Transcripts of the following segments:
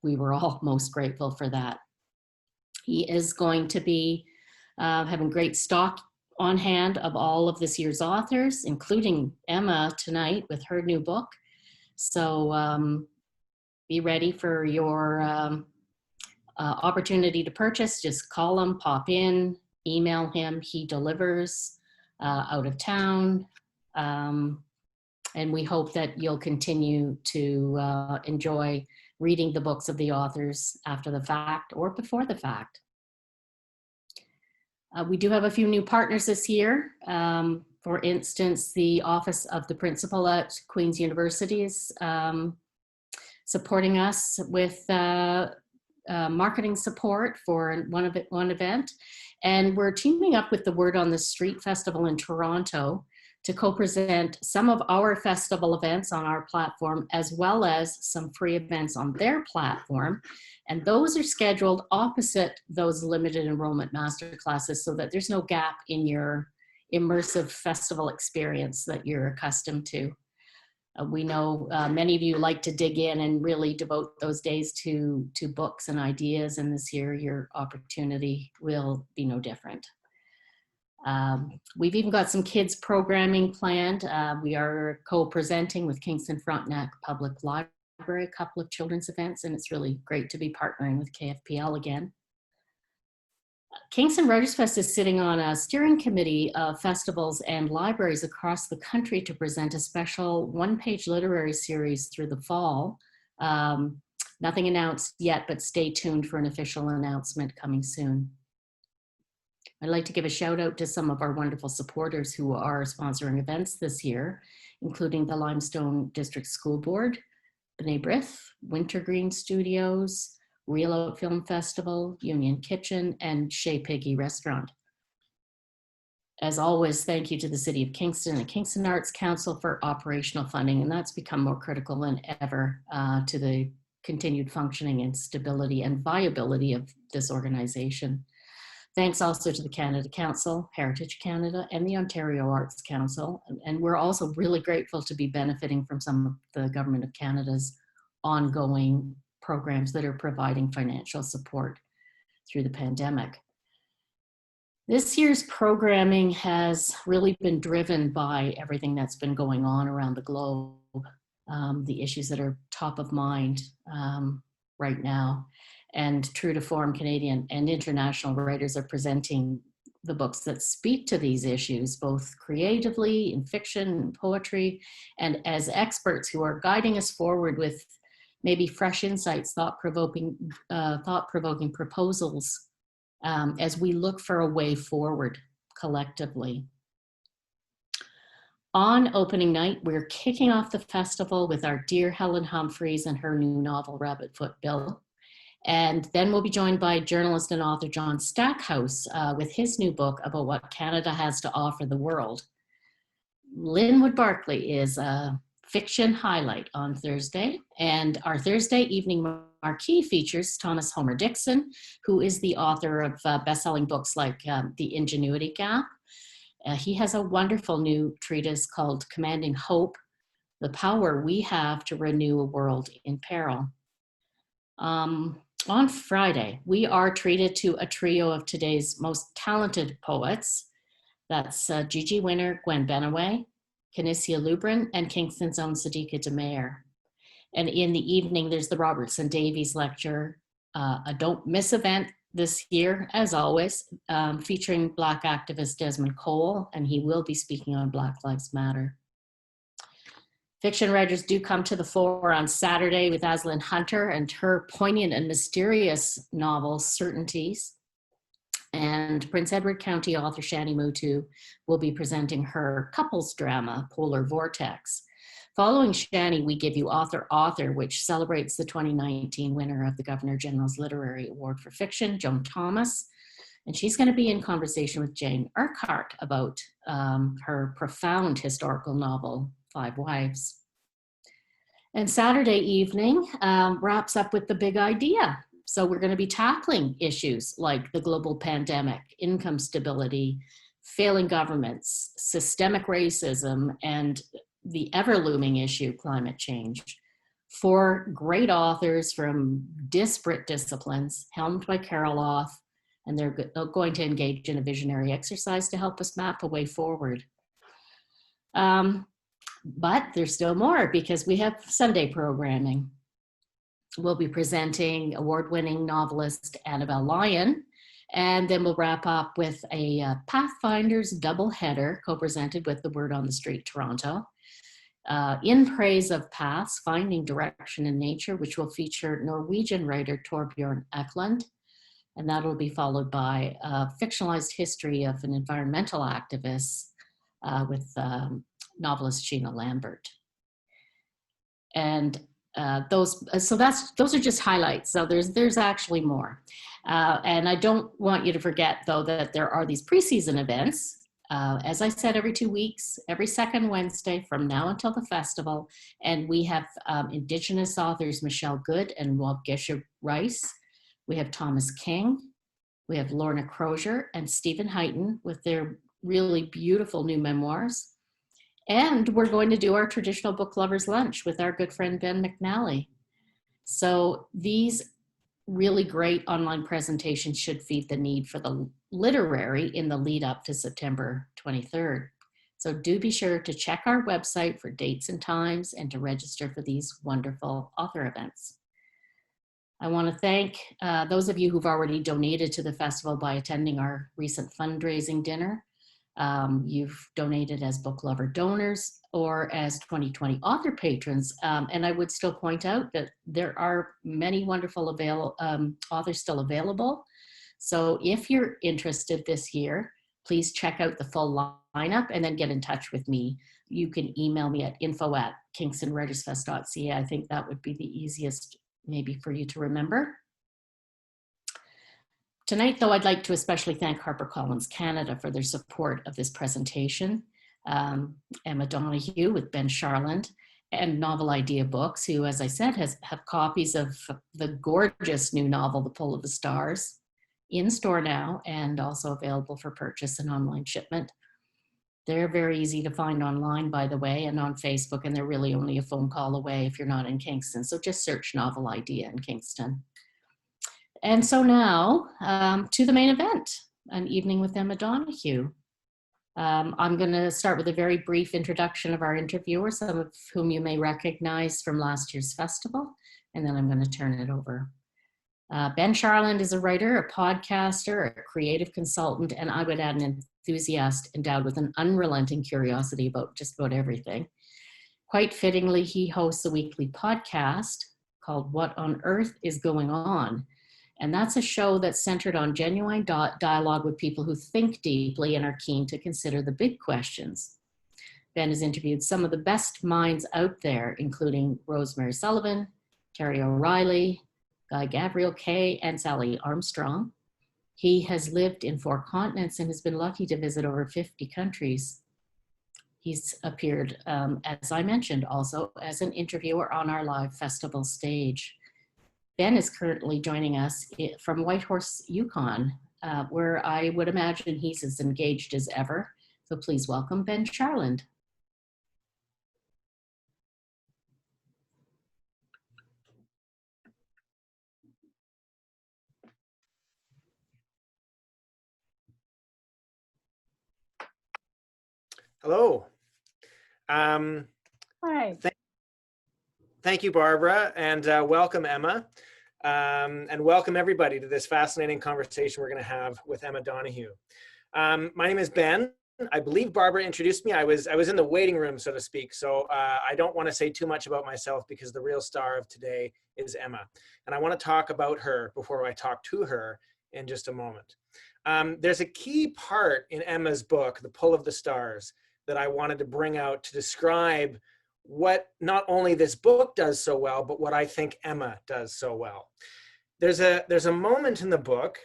we were all most grateful for that. He is going to be having great stock on hand of all of this year's authors, including Emma tonight with her new book. So be ready for your opportunity to purchase. Just call him, pop in, email him. He delivers out of town. And we hope that you'll continue to enjoy reading the books of the authors after the fact or before the fact. We do have a few new partners this year. For instance, the Office of the Principal at Queen's University is supporting us with marketing support for one event. And we're teaming up with the Word on the Street Festival in Toronto to co-present some of our festival events on our platform, as well as some free events on their platform. And those are scheduled opposite those limited enrollment masterclasses so that there's no gap in your immersive festival experience that you're accustomed to. We know many of you like to dig in and really devote those days to books and ideas, and this year your opportunity will be no different. We've even got some kids programming planned. We are co-presenting with Kingston Frontenac Public Library a couple of children's events, and it's really great to be partnering with KFPL again. Kingston WritersFest is sitting on a steering committee of festivals and libraries across the country to present a special one-page literary series through the fall. Nothing announced yet, but stay tuned for an official announcement coming soon. I'd like to give a shout out to some of our wonderful supporters who are sponsoring events this year, including the Limestone District School Board, B'nai B'rith, Wintergreen Studios, Real Out Film Festival, Union Kitchen, and Chez Piggy Restaurant. As always, thank you to the City of Kingston and Kingston Arts Council for operational funding, and that's become more critical than ever to the continued functioning and stability and viability of this organization. Thanks also to the Canada Council, Heritage Canada, and the Ontario Arts Council. And we're also really grateful to be benefiting from some of the Government of Canada's ongoing programs that are providing financial support through the pandemic. This year's programming has really been driven by everything that's been going on around the globe, the issues that are top of mind right now. And true to form, Canadian and international writers are presenting the books that speak to these issues, both creatively in fiction and poetry, and as experts who are guiding us forward with maybe fresh insights, thought-provoking proposals as we look for a way forward collectively. On opening night, we're kicking off the festival with our dear Helen Humphreys and her new novel, Rabbit Foot Bill. And then we'll be joined by journalist and author John Stackhouse with his new book about what Canada has to offer the world. Linwood Barclay is a fiction highlight on Thursday, and our Thursday evening marquee features Thomas Homer Dixon, who is the author of best-selling books like The Ingenuity Gap. He has a wonderful new treatise called Commanding Hope, The Power We Have to Renew a World in Peril. On Friday, we are treated to a trio of today's most talented poets. That's Gigi Winner, Gwen Benaway, Canisia Lubrin, and Kingston's own Sadiqa DeMayer. And in the evening, there's the Robertson Davies Lecture, a don't miss event this year, as always, featuring Black activist Desmond Cole, and he will be speaking on Black Lives Matter. Fiction writers do come to the fore on Saturday with Aslan Hunter and her poignant and mysterious novel, Certainties. And Prince Edward County author Shani Mutu will be presenting her couples drama, Polar Vortex. Following Shani, we give you Author, which celebrates the 2019 winner of the Governor General's Literary Award for Fiction, Joan Thomas. And she's going to be in conversation with Jane Urquhart about her profound historical novel, Five Wives. And Saturday evening wraps up with the big idea. So we're going to be tackling issues like the global pandemic, income stability, failing governments, systemic racism, and the ever-looming issue, climate change. 4 great authors from disparate disciplines, helmed by Carol Oth, and they're going to engage in a visionary exercise to help us map a way forward. But there's still more, because we have Sunday programming. We'll be presenting award-winning novelist Annabelle Lyon, and then we'll wrap up with a Pathfinders doubleheader co-presented with The Word on the Street Toronto. In Praise of Paths, Finding Direction in Nature, which will feature Norwegian writer Torbjørn Eklund, and that'll be followed by a fictionalized history of an environmental activist with novelist Sheena Lambert. And those are just highlights. So there's actually more. And I don't want you to forget, though, that there are these preseason events. As I said, every 2 weeks, every second Wednesday from now until the festival. And we have Indigenous authors Michelle Good and Waubgeshig Rice. We have Thomas King. We have Lorna Crozier and Stephen Heighton with their really beautiful new memoirs. And we're going to do our traditional book lovers lunch with our good friend Ben McNally. So these really great online presentations should feed the need for the literary in the lead up to September 23rd. So do be sure to check our website for dates and times and to register for these wonderful author events. I want to thank those of you who've already donated to the festival by attending our recent fundraising dinner. You've donated as book lover donors or as 2020 author patrons. And I would still point out that there are many wonderful authors still available. So if you're interested this year, please check out the full lineup and then get in touch with me. You can email me at info@kingstonwritersfest.ca. I think that would be the easiest maybe for you to remember. Tonight, though, I'd like to especially thank HarperCollins Canada for their support of this presentation. Emma Donoghue with Ben Charland and Novel Idea Books, who, as I said, have copies of the gorgeous new novel, The Pull of the Stars, in store now and also available for purchase and online shipment. They're very easy to find online, by the way, and on Facebook, and they're really only a phone call away if you're not in Kingston. So just search Novel Idea in Kingston. And so now to the main event, an evening with Emma Donoghue. I'm going to start with a very brief introduction of our interviewer, some of whom you may recognize from last year's festival, and then I'm going to turn it over. Ben Charland is a writer, a podcaster, a creative consultant, and I would add an enthusiast endowed with an unrelenting curiosity about just about everything. Quite fittingly, he hosts a weekly podcast called What on Earth is Going On? And that's a show that's centered on genuine dialogue with people who think deeply and are keen to consider the big questions. Ben has interviewed some of the best minds out there, including Rosemary Sullivan, Terry O'Reilly, Guy Gavriel Kay, and Sally Armstrong. He has lived in 4 continents and has been lucky to visit over 50 countries. He's appeared, as I mentioned, also as an interviewer on our live festival stage. Ben is currently joining us from Whitehorse, Yukon, where I would imagine he's as engaged as ever. So please welcome Ben Charland. Hello. Hi. Thank you, Barbara, and welcome, Emma. And welcome everybody to this fascinating conversation we're going to have with Emma Donoghue. My name is Ben. I believe Barbara introduced me. I was in the waiting room, so to speak. So I don't want to say too much about myself because the real star of today is Emma. And I want to talk about her before I talk to her in just a moment. There's a key part in Emma's book, The Pull of the Stars, that I wanted to bring out to describe what not only this book does so well, but what I think Emma does so well. There's a moment in the book,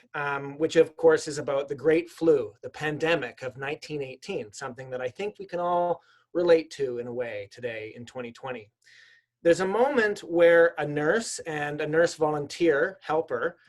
which of course is about the Great Flu, the pandemic of 1918, something that I think we can all relate to in a way today in 2020. There's a moment where a nurse and a nurse volunteer helper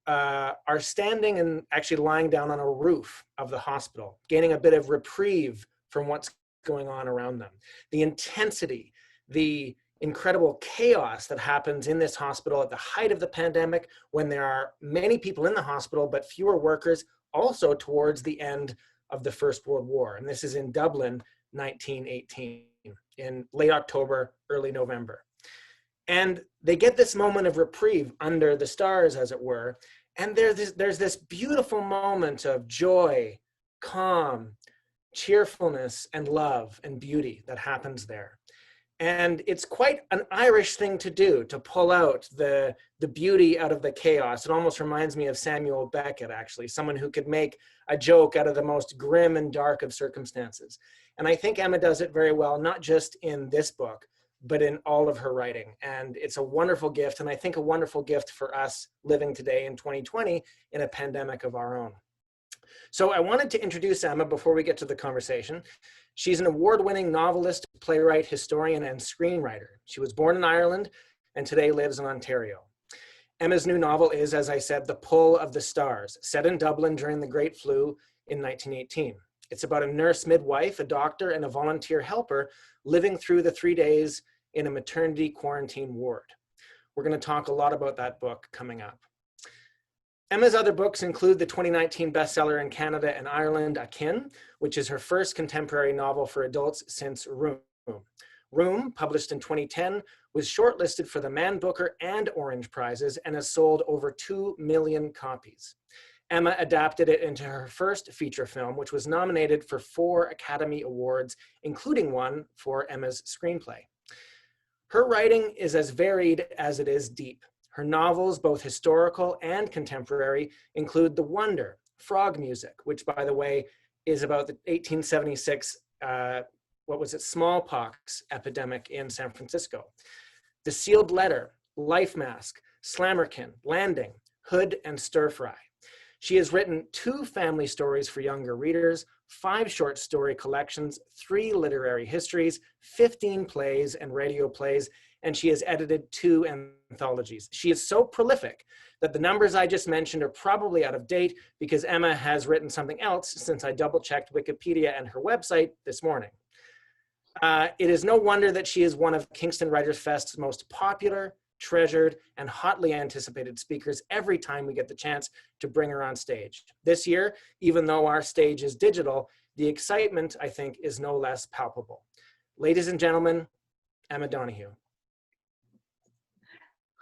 are standing and actually lying down on a roof of the hospital, gaining a bit of reprieve from what's going on around them. The intensity, the incredible chaos that happens in this hospital at the height of the pandemic, when there are many people in the hospital but fewer workers, also towards the end of the First World War. And this is in Dublin, 1918, in late October, early November. And they get this moment of reprieve under the stars, as it were. And there's this beautiful moment of joy, calm, cheerfulness, and love and beauty that happens there. And it's quite an Irish thing to do, to pull out the beauty out of the chaos. It almost reminds me of Samuel Beckett, actually, someone who could make a joke out of the most grim and dark of circumstances. And I think Emma does it very well, not just in this book, but in all of her writing. And it's a wonderful gift, and I think a wonderful gift for us living today in 2020 in a pandemic of our own. So I wanted to introduce Emma before we get to the conversation. She's an award-winning novelist, playwright, historian, and screenwriter. She was born in Ireland and today lives in Ontario. Emma's new novel is, as I said, The Pull of the Stars, set in Dublin during the Great Flu in 1918. It's about a nurse midwife, a doctor, and a volunteer helper living through the 3 days in a maternity quarantine ward. We're going to talk a lot about that book coming up. Emma's other books include the 2019 bestseller in Canada and Ireland, Akin, which is her first contemporary novel for adults since Room. Room, published in 2010, was shortlisted for the Man Booker and Orange Prizes and has sold over 2 million copies. Emma adapted it into her first feature film, which was nominated for 4 Academy Awards, including one for Emma's screenplay. Her writing is as varied as it is deep. Her novels, both historical and contemporary, include The Wonder, Frog Music, which, by the way, is about the 1876, smallpox epidemic in San Francisco. The Sealed Letter, Life Mask, Slammerkin, Landing, Hood, and Stir Fry. She has written 2 family stories for younger readers, 5 short story collections, 3 literary histories, 15 plays and radio plays, and she has edited 2 anthologies. She is so prolific that the numbers I just mentioned are probably out of date because Emma has written something else since I double-checked Wikipedia and her website this morning. It is no wonder that she is one of Kingston WritersFest's most popular, treasured, and hotly anticipated speakers every time we get the chance to bring her on stage. This year, even though our stage is digital, the excitement, I think, is no less palpable. Ladies and gentlemen, Emma Donoghue.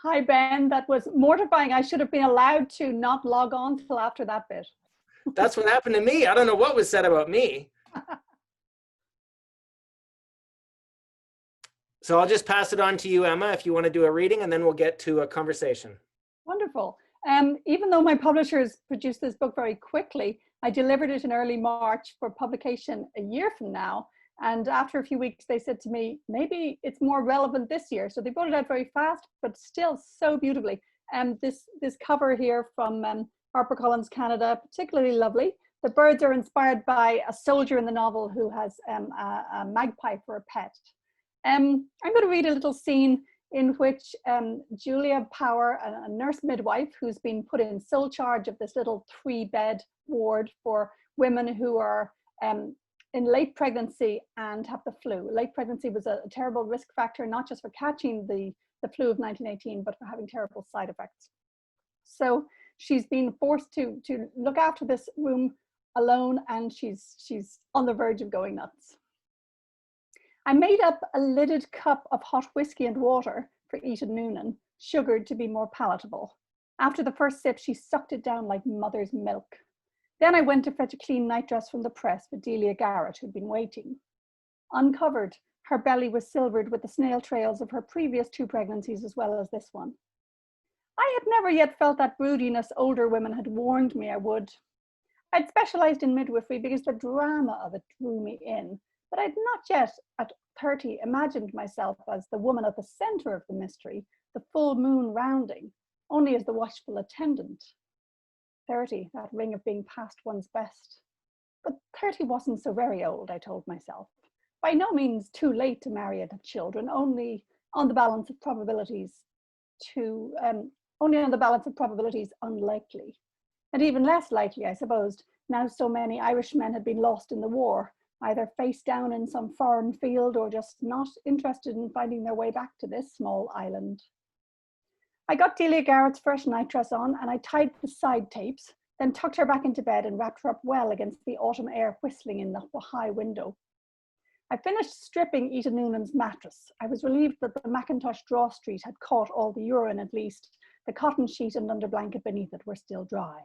Hi, Ben. That was mortifying. I should have been allowed to not log on till after that bit. That's what happened to me. I don't know what was said about me. So I'll just pass it on to you, Emma, if you want to do a reading, and then we'll get to a conversation. Wonderful. Even though my publishers produced this book very quickly, I delivered it in early March for publication a year from now. And after a few weeks, they said to me, maybe it's more relevant this year. So they brought it out very fast, but still so beautifully. And this cover here from HarperCollins Canada, particularly lovely. The birds are inspired by a soldier in the novel who has a magpie for a pet. I'm going to read a little scene in which Julia Power, a nurse midwife who's been put in sole charge of this little 3-bed ward for women who are in late pregnancy and have the flu. Late pregnancy was a terrible risk factor, not just for catching the flu of 1918, but for having terrible side effects. So she's been forced to look after this room alone, and she's on the verge of going nuts. I made up a lidded cup of hot whiskey and water for Eden Noonan, sugared to be more palatable. After the first sip, she sucked it down like mother's milk. Then I went to fetch a clean nightdress from the press for Delia Garrett, who'd been waiting. Uncovered, her belly was silvered with the snail trails of her previous 2 pregnancies as well as this one. I had never yet felt that broodiness older women had warned me I would. I'd specialized in midwifery because the drama of it drew me in, but I'd not yet, at 30, imagined myself as the woman at the center of the mystery, the full moon rounding, only as the watchful attendant. 30, that ring of being past one's best. But 30 wasn't so very old, I told myself. By no means too late to marry and have children, only on the balance of probabilities unlikely. And even less likely, I supposed, now so many Irish men had been lost in the war, either face down in some foreign field or just not interested in finding their way back to this small island. I got Delia Garrett's first nightdress on and I tied the side tapes, then tucked her back into bed and wrapped her up well against the autumn air whistling in the high window. I finished stripping Ita Noonan's mattress. I was relieved that the Macintosh drawstreet had caught all the urine at least. The cotton sheet and underblanket beneath it were still dry.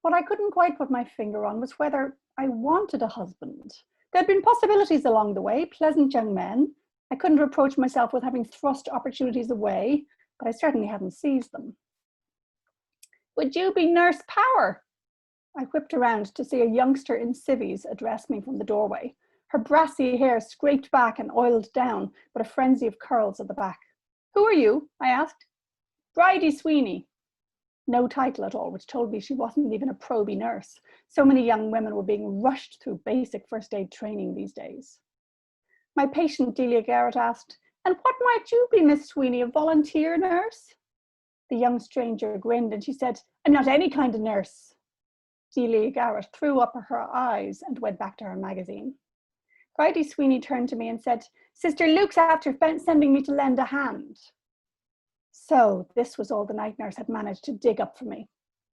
What I couldn't quite put my finger on was whether I wanted a husband. There'd been possibilities along the way, pleasant young men. I couldn't reproach myself with having thrust opportunities away, but I certainly hadn't seized them. Would you be Nurse Power? I whipped around to see a youngster in civvies address me from the doorway. Her brassy hair scraped back and oiled down, but a frenzy of curls at the back. Who are you? I asked. Bridie Sweeney. No title at all, which told me she wasn't even a probie nurse. So many young women were being rushed through basic first aid training these days. My patient, Delia Garrett, asked, and what might you be, Miss Sweeney, a volunteer nurse? The young stranger grinned and she said, I'm not any kind of nurse. Delia Garrett threw up her eyes and went back to her magazine. Bridie Sweeney turned to me and said, Sister Luke's after sending me to lend a hand. So this was all the night nurse had managed to dig up for me.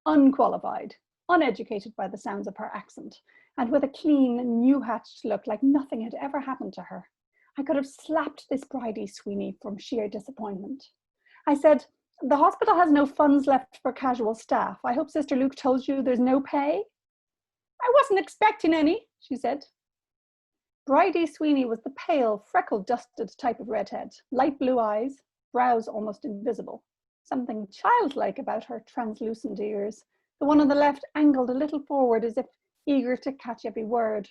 Unqualified, uneducated by the sounds of her accent, and with a clean, new-hatched look like nothing had ever happened to her. I could have slapped this Bridie Sweeney from sheer disappointment. I said, the hospital has no funds left for casual staff. I hope Sister Luke told you there's no pay? I wasn't expecting any, she said. Bridie Sweeney was the pale, freckle-dusted type of redhead, light blue eyes, brows almost invisible. Something childlike about her translucent ears. The one on the left angled a little forward as if eager to catch every word.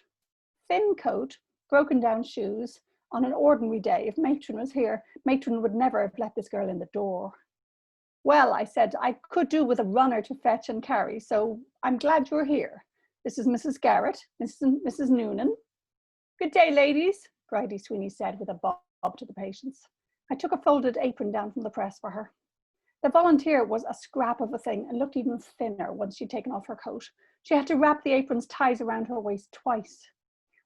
Thin coat, broken down shoes. On an ordinary day, if Matron was here, Matron would never have let this girl in the door. Well, I said, I could do with a runner to fetch and carry, so I'm glad you're here. This is Mrs. Garrett, Mrs. Noonan. Good day, ladies, Bridie Sweeney said with a bob to the patients. I took a folded apron down from the press for her. The volunteer was a scrap of a thing and looked even thinner once she'd taken off her coat. She had to wrap the apron's ties around her waist twice.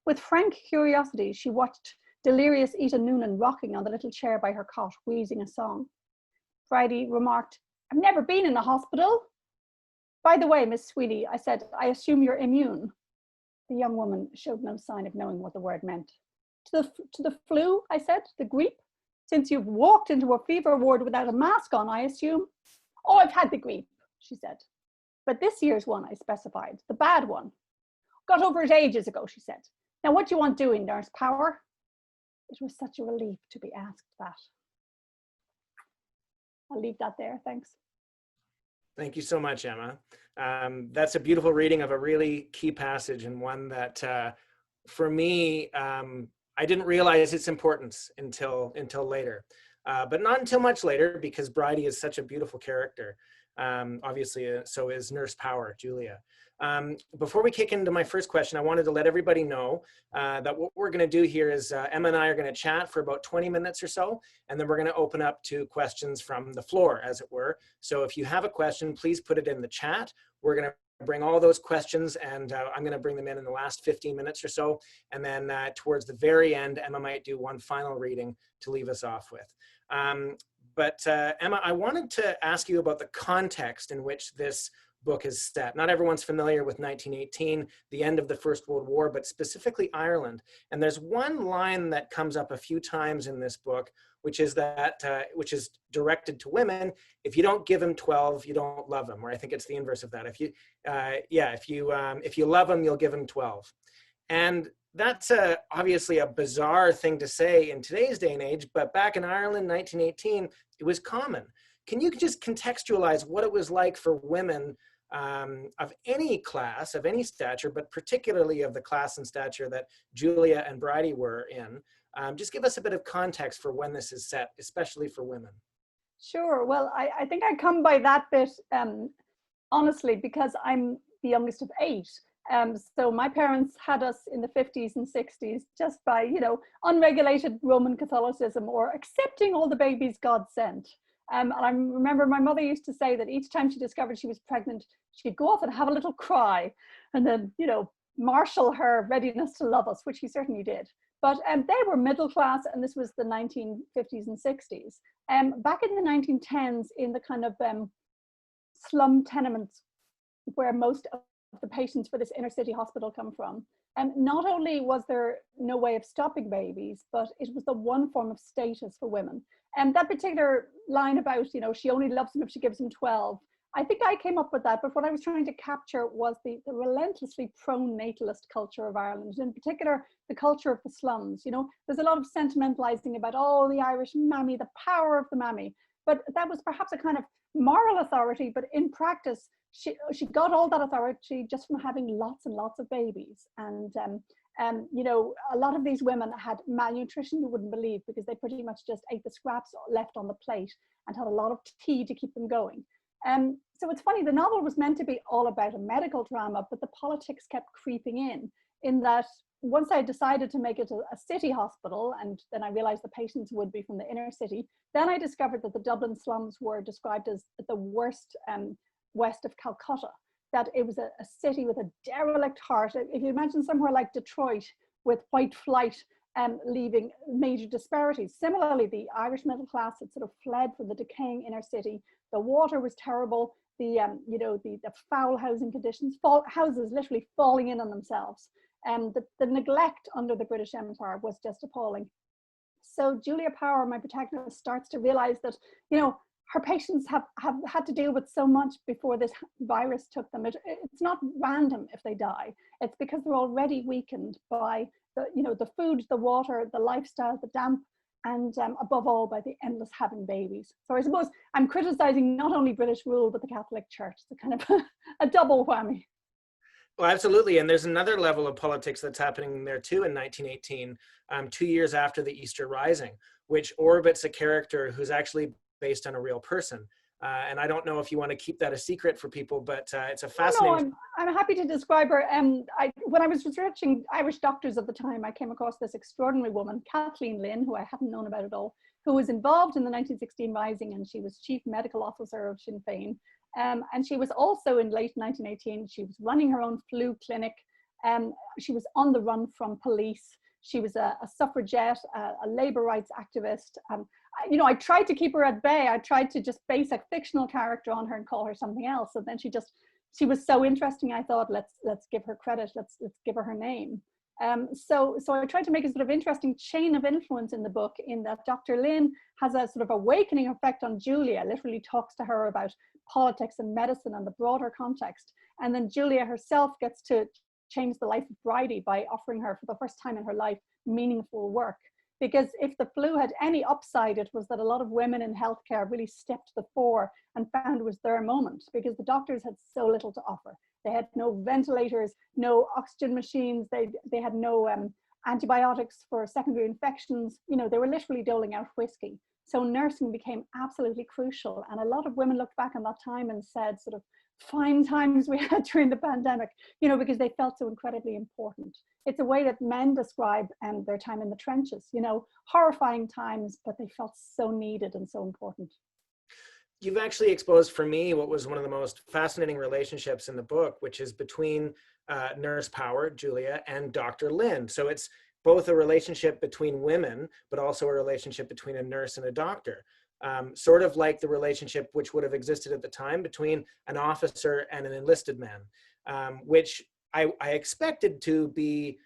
With frank curiosity, she watched delirious Ita Noonan rocking on the little chair by her cot, wheezing a song. Bridie remarked, I've never been in a hospital. By the way, Miss Sweeney, I said, I assume you're immune. The young woman showed no sign of knowing what the word meant. To the flu, I said, the grippe? Since you've walked into a fever ward without a mask on, I assume. Oh, I've had the grippe, she said. But this year's one, I specified, the bad one. Got over it ages ago, she said. Now what do you want doing, Nurse Power? It was such a relief to be asked that. I'll leave that there, thanks. Thank you so much, Emma. That's a beautiful reading of a really key passage, and one that, for me, I didn't realize its importance until later, but not until much later, because Bridie is such a beautiful character. Obviously, so is Nurse Power, Julia. Before we kick into my first question, I wanted to let everybody know that what we're going to do here is Emma and I are going to chat for about 20 minutes or so, and then we're going to open up to questions from the floor, as it were. So if you have a question, please put it in the chat. We're going to bring all those questions, and I'm going to bring them in the last 15 minutes or so. And then towards the very end, Emma might do one final reading to leave us off with. Emma, I wanted to ask you about the context in which this book is set. Not everyone's familiar with 1918, the end of the First World War, but specifically Ireland. And there's one line that comes up a few times in this book, which is that, which is directed to women: if you don't give him 12, you don't love him. Or I think it's the inverse of that. If you love him, you'll give him 12. And that's obviously a bizarre thing to say in today's day and age, but back in Ireland, 1918, it was common. Can you just contextualize what it was like for women of any class, of any stature, but particularly of the class and stature that Julia and Bridie were in? Just give us a bit of context for when this is set, especially for women. Sure. Well, I think I come by that bit, honestly, because I'm the youngest of 8. So my parents had us in the 50s and 60s just by, unregulated Roman Catholicism, or accepting all the babies God sent. And I remember my mother used to say that each time she discovered she was pregnant, she'd go off and have a little cry, and then, marshal her readiness to love us, which he certainly did. But they were middle class, and this was the 1950s and 60s. Back in the 1910s, in the kind of slum tenements where most of the patients for this inner city hospital come from, not only was there no way of stopping babies, but it was the one form of status for women. And that particular line about, you know, she only loves him if she gives him 12, I think I came up with that, but what I was trying to capture was the relentlessly pro-natalist culture of Ireland, in particular, the culture of the slums. You know, there's a lot of sentimentalizing about, oh, the Irish mammy, the power of the mammy. But that was perhaps a kind of moral authority, but in practice, she got all that authority just from having lots and lots of babies. And, you know, a lot of these women had malnutrition, you wouldn't believe, because they pretty much just ate the scraps left on the plate and had a lot of tea to keep them going. So it's funny, the novel was meant to be all about a medical drama, but the politics kept creeping in that once I decided to make it a city hospital, and then I realized the patients would be from the inner city, then I discovered that the Dublin slums were described as the worst west of Calcutta, that it was a city with a derelict heart. If you imagine somewhere like Detroit with white flight leaving major disparities. Similarly, the Irish middle class had sort of fled from the decaying inner city. The water was terrible. The you know, the foul housing conditions, houses literally falling in on themselves. And the neglect under the British Empire was just appalling. So Julia Power, my protagonist, starts to realize that, you know, her patients have had to deal with so much before this virus took them. It's not random if they die. It's because they're already weakened by the, you know, the food, the water, the lifestyle, the damp, and above all by the endless having babies. So I suppose I'm criticizing not only British rule, but the Catholic Church. It's a kind of a double whammy. Well, absolutely. And there's another level of politics that's happening there too in 1918, 2 years after the Easter Rising, which orbits a character who's actually based on a real person. And I don't know if you want to keep that a secret for people, but it's a fascinating... No, I'm happy to describe her. When I was researching Irish doctors at the time, I came across this extraordinary woman, Kathleen Lynn, who I hadn't known about at all, who was involved in the 1916 Rising, and she was chief medical officer of Sinn Féin. And she was also in late 1918, she was running her own flu clinic. She was on the run from police. She was a suffragette, a labor rights activist. You know, I tried to keep her at bay. I tried to just base a fictional character on her and call her something else. And then she was so interesting. I thought, let's give her credit. Let's give her name. So I tried to make a sort of interesting chain of influence in the book, in that Dr. Lynn has a sort of awakening effect on Julia, literally talks to her about politics and medicine and the broader context. And then Julia herself gets to change the life of Bridie by offering her, for the first time in her life, meaningful work. Because if the flu had any upside, it was that a lot of women in healthcare really stepped to the fore and found it was their moment, because the doctors had so little to offer. They had no ventilators, no oxygen machines, they had no antibiotics for secondary infections. You know, they were literally doling out whiskey. So nursing became absolutely crucial. And a lot of women looked back on that time and said, sort of, fine times we had during the pandemic, you know, because they felt so incredibly important. It's a way that men describe their time in the trenches, you know, horrifying times, but they felt so needed and so important. You've actually exposed for me what was one of the most fascinating relationships in the book, which is between Nurse Power, Julia, and Dr. Lynn. So it's both a relationship between women, but also a relationship between a nurse and a doctor. Sort of like the relationship which would have existed at the time between an officer and an enlisted man, which I expected to be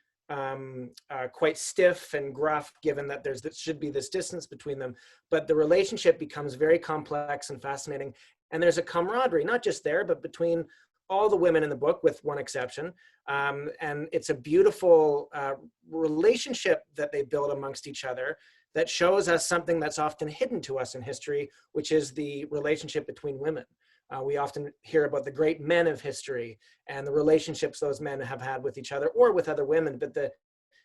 quite stiff and gruff, given that there should be this distance between them. But the relationship becomes very complex and fascinating. And there's a camaraderie, not just there, but between all the women in the book, with one exception. And it's a beautiful relationship that they build amongst each other that shows us something that's often hidden to us in history, which is the relationship between women. We often hear about the great men of history and the relationships those men have had with each other or with other women, but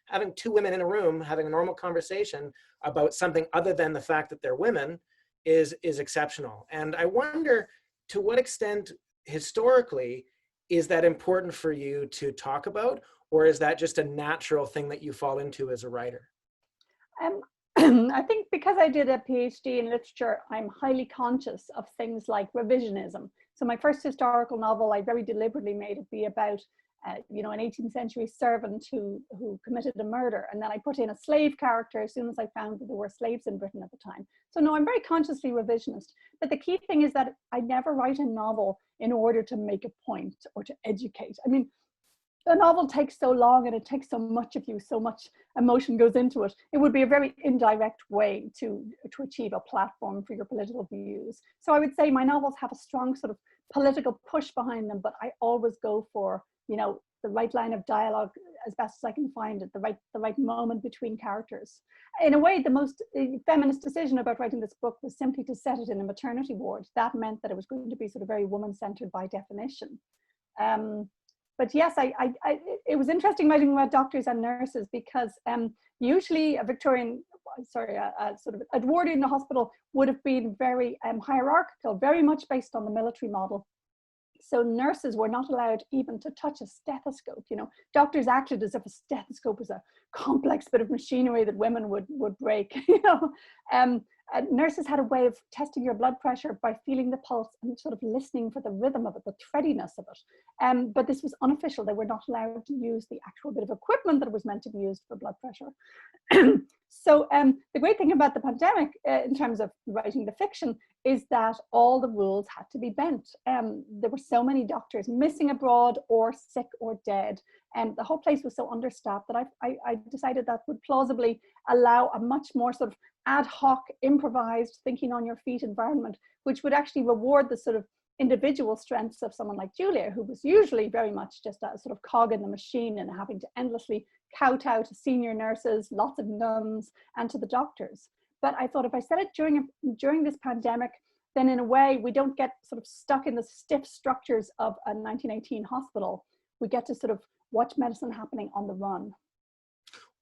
having two women in a room, having a normal conversation about something other than the fact that they're women is exceptional. And I wonder, to what extent historically is that important for you to talk about, or is that just a natural thing that you fall into as a writer? I think because I did a PhD in literature, I'm highly conscious of things like revisionism. So my first historical novel, I very deliberately made it be about you know, an 18th century servant who committed a murder. And then I put in a slave character as soon as I found that there were slaves in Britain at the time. So no, I'm very consciously revisionist. But the key thing is that I never write a novel in order to make a point or to educate. I mean, a novel takes so long and it takes so much of you, so much emotion goes into it. It would be a very indirect way to achieve a platform for your political views. So I would say my novels have a strong sort of political push behind them, but I always go for, you know, the right line of dialogue as best as I can find it, the right moment between characters. In a way, the most feminist decision about writing this book was simply to set it in a maternity ward. That meant that it was going to be sort of very woman-centered by definition. But yes, it was interesting writing about doctors and nurses because usually a sort of a ward in the hospital would have been very hierarchical, very much based on the military model. So nurses were not allowed even to touch a stethoscope. You know, doctors acted as if a stethoscope was a complex bit of machinery that women would break. You know, nurses had a way of testing your blood pressure by feeling the pulse and sort of listening for the rhythm of it, the threadiness of it. But this was unofficial. They were not allowed to use the actual bit of equipment that was meant to be used for blood pressure. So the great thing about the pandemic in terms of writing the fiction is that all the rules had to be bent. There were so many doctors missing abroad or sick or dead. And the whole place was so understaffed that I decided that would plausibly allow a much more sort of ad hoc, improvised, thinking on your feet environment, which would actually reward the sort of individual strengths of someone like Julia, who was usually very much just a sort of cog in the machine and having to endlessly kowtow to senior nurses, lots of nuns, and to the doctors. But I thought if I said it during this pandemic, then in a way we don't get sort of stuck in the stiff structures of a 1918 hospital. We get to sort of watch medicine happening on the run.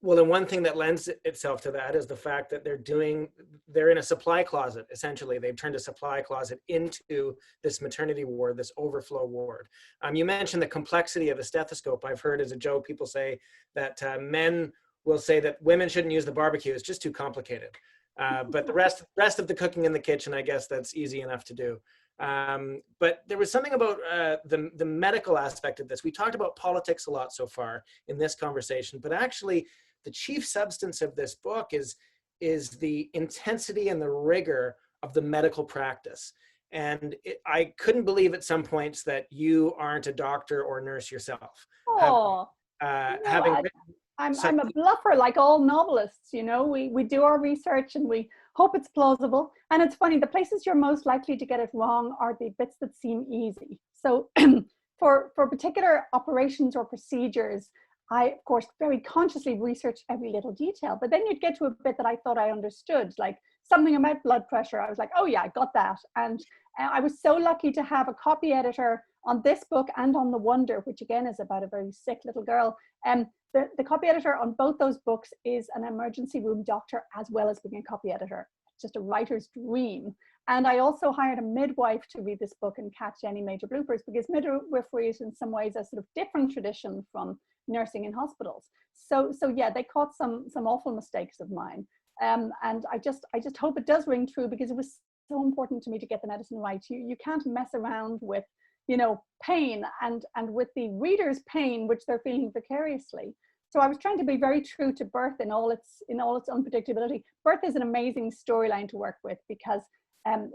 Well, and one thing that lends itself to that is the fact that they're in a supply closet, essentially. They've turned a supply closet into this maternity ward, this overflow ward. You mentioned the complexity of the stethoscope. I've heard as a joke, people say that men will say that women shouldn't use the barbecue. It's just too complicated. But the rest of the cooking in the kitchen, I guess that's easy enough to do. But there was something about the medical aspect of this. We talked about politics a lot so far in this conversation, but actually the chief substance of this book is the intensity and the rigor of the medical practice. And I couldn't believe at some points that you aren't a doctor or nurse yourself. Oh, I'm a bluffer like all novelists, you know. We do our research and we hope it's plausible. And it's funny, the places you're most likely to get it wrong are the bits that seem easy. So for particular operations or procedures, I, of course, very consciously researched every little detail. But then you'd get to a bit that I thought I understood, like something about blood pressure. I was like, oh yeah, I got that. And I was so lucky to have a copy editor on this book and on The Wonder, which again is about a very sick little girl. The copy editor on both those books is an emergency room doctor as well as being a copy editor. It's just a writer's dream. And I also hired a midwife to read this book and catch any major bloopers, because midwifery is in some ways a sort of different tradition from nursing in hospitals. So yeah, they caught some awful mistakes of mine. And I just hope it does ring true, because it was so important to me to get the medicine right. You can't mess around with, you know, pain and with the reader's pain, which they're feeling vicariously. So I was trying to be very true to birth in all its unpredictability. Birth is an amazing storyline to work with, because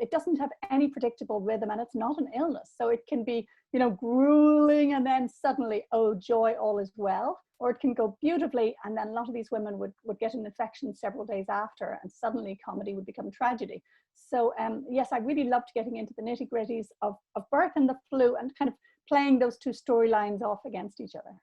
it doesn't have any predictable rhythm, and it's not an illness. So it can be, you know, grueling and then suddenly, oh joy, all is well. Or it can go beautifully, and then a lot of these women would get an infection several days after, and suddenly comedy would become tragedy. So yes, I really loved getting into the nitty gritties of birth and the flu, and kind of playing those two storylines off against each other.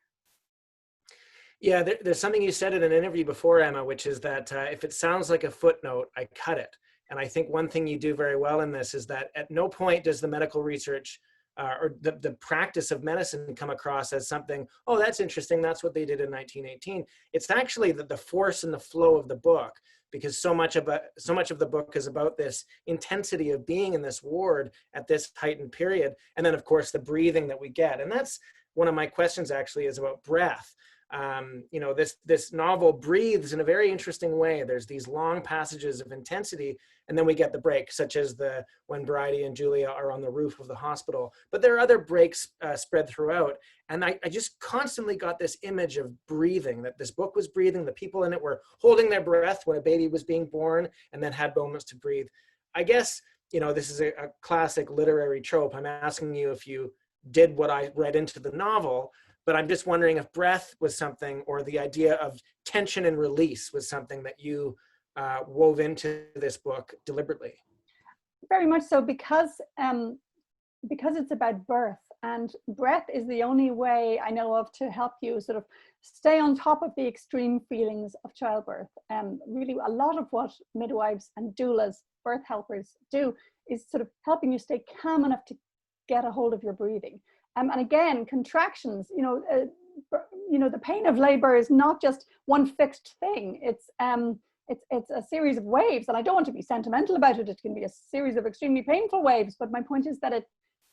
Yeah, there's something you said in an interview before, Emma, which is that if it sounds like a footnote, I cut it. And I think one thing you do very well in this is that at no point does the medical research or the practice of medicine come across as something, oh, that's interesting, that's what they did in 1918. It's actually the force and the flow of the book, because so much of the book is about this intensity of being in this ward at this heightened period. And then, of course, the breathing that we get. And that's one of my questions actually, is about breath. You know, this novel breathes in a very interesting way. There's these long passages of intensity, and then we get the break, such as when Bridie and Julia are on the roof of the hospital. But there are other breaks spread throughout. And I just constantly got this image of breathing, that this book was breathing. The people in it were holding their breath when a baby was being born and then had moments to breathe. I guess, you know, this is a classic literary trope. I'm asking you if you did what I read into the novel, but I'm just wondering if breath was something, or the idea of tension and release was something that you wove into this book deliberately. Very much so, because it's about birth, and breath is the only way I know of to help you sort of stay on top of the extreme feelings of childbirth. Really, a lot of what midwives and doulas, birth helpers, do is sort of helping you stay calm enough to get a hold of your breathing. And again, contractions, you know, the pain of labor is not just one fixed thing. It's a series of waves, and I don't want to be sentimental about it. It can be a series of extremely painful waves, but my point is that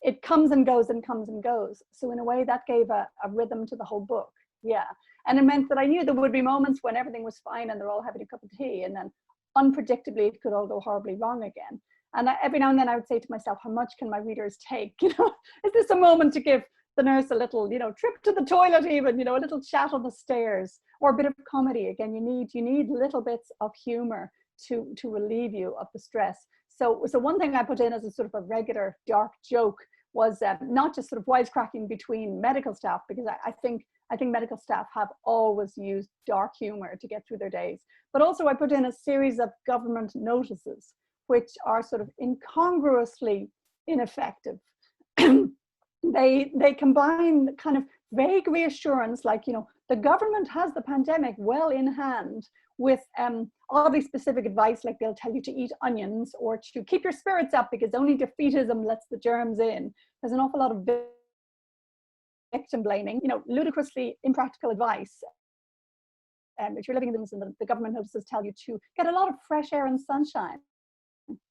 it comes and goes and comes and goes. So in a way, that gave a rhythm to the whole book. Yeah. And it meant that I knew there would be moments when everything was fine and they're all having a cup of tea, and then unpredictably it could all go horribly wrong again. And every now and then I would say to myself, how much can my readers take? You know, is this a moment to give the nurse a little, you know, trip to the toilet, even, you know, a little chat on the stairs, or a bit of comedy? Again, you need little bits of humor to relieve you of the stress. So one thing I put in as a sort of a regular dark joke was not just sort of wisecracking between medical staff, because I think medical staff have always used dark humor to get through their days. But also I put in a series of government notices, which are sort of incongruously ineffective. They combine kind of vague reassurance, like, you know, the government has the pandemic well in hand, with oddly specific advice, like they'll tell you to eat onions or to keep your spirits up because only defeatism lets the germs in. There's an awful lot of victim blaming, you know, ludicrously impractical advice. If you're living in the government notices tell you to get a lot of fresh air and sunshine.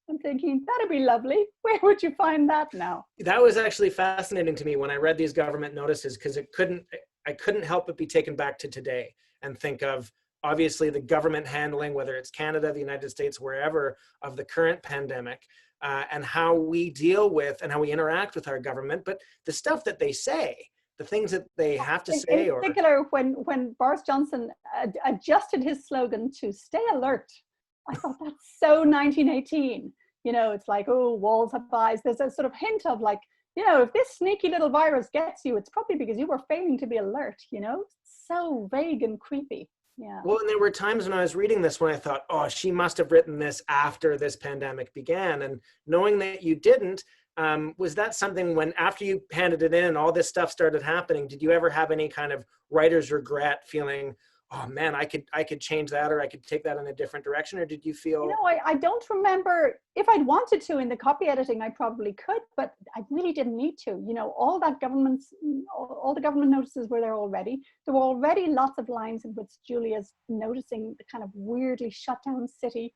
I'm thinking, that'd be lovely. Where would you find that now? That was actually fascinating to me when I read these government notices, because I couldn't help but be taken back to today and think of, obviously, the government handling, whether it's Canada, the United States, wherever, of the current pandemic, and how we deal with and how we interact with our government, but the stuff that they say, the things that they have to say. In particular, when Boris Johnson adjusted his slogan to "Stay alert," I thought that's so 1918. You know, it's like, oh, walls have eyes. There's a sort of hint of like, you know, if this sneaky little virus gets you, it's probably because you were failing to be alert, you know? So vague and creepy. Yeah. Well, and there were times when I was reading this when I thought, oh, she must have written this after this pandemic began. And knowing that you didn't, was that something when, after you handed it in and all this stuff started happening, did you ever have any kind of writer's regret, feeling, oh man, I could change that, or I could take that in a different direction? Or did you feel? You know, I don't remember. If I'd wanted to in the copy editing, I probably could, but I really didn't need to. You know, all the government notices were there already. There were already lots of lines in which Julia's noticing the kind of weirdly shut down city.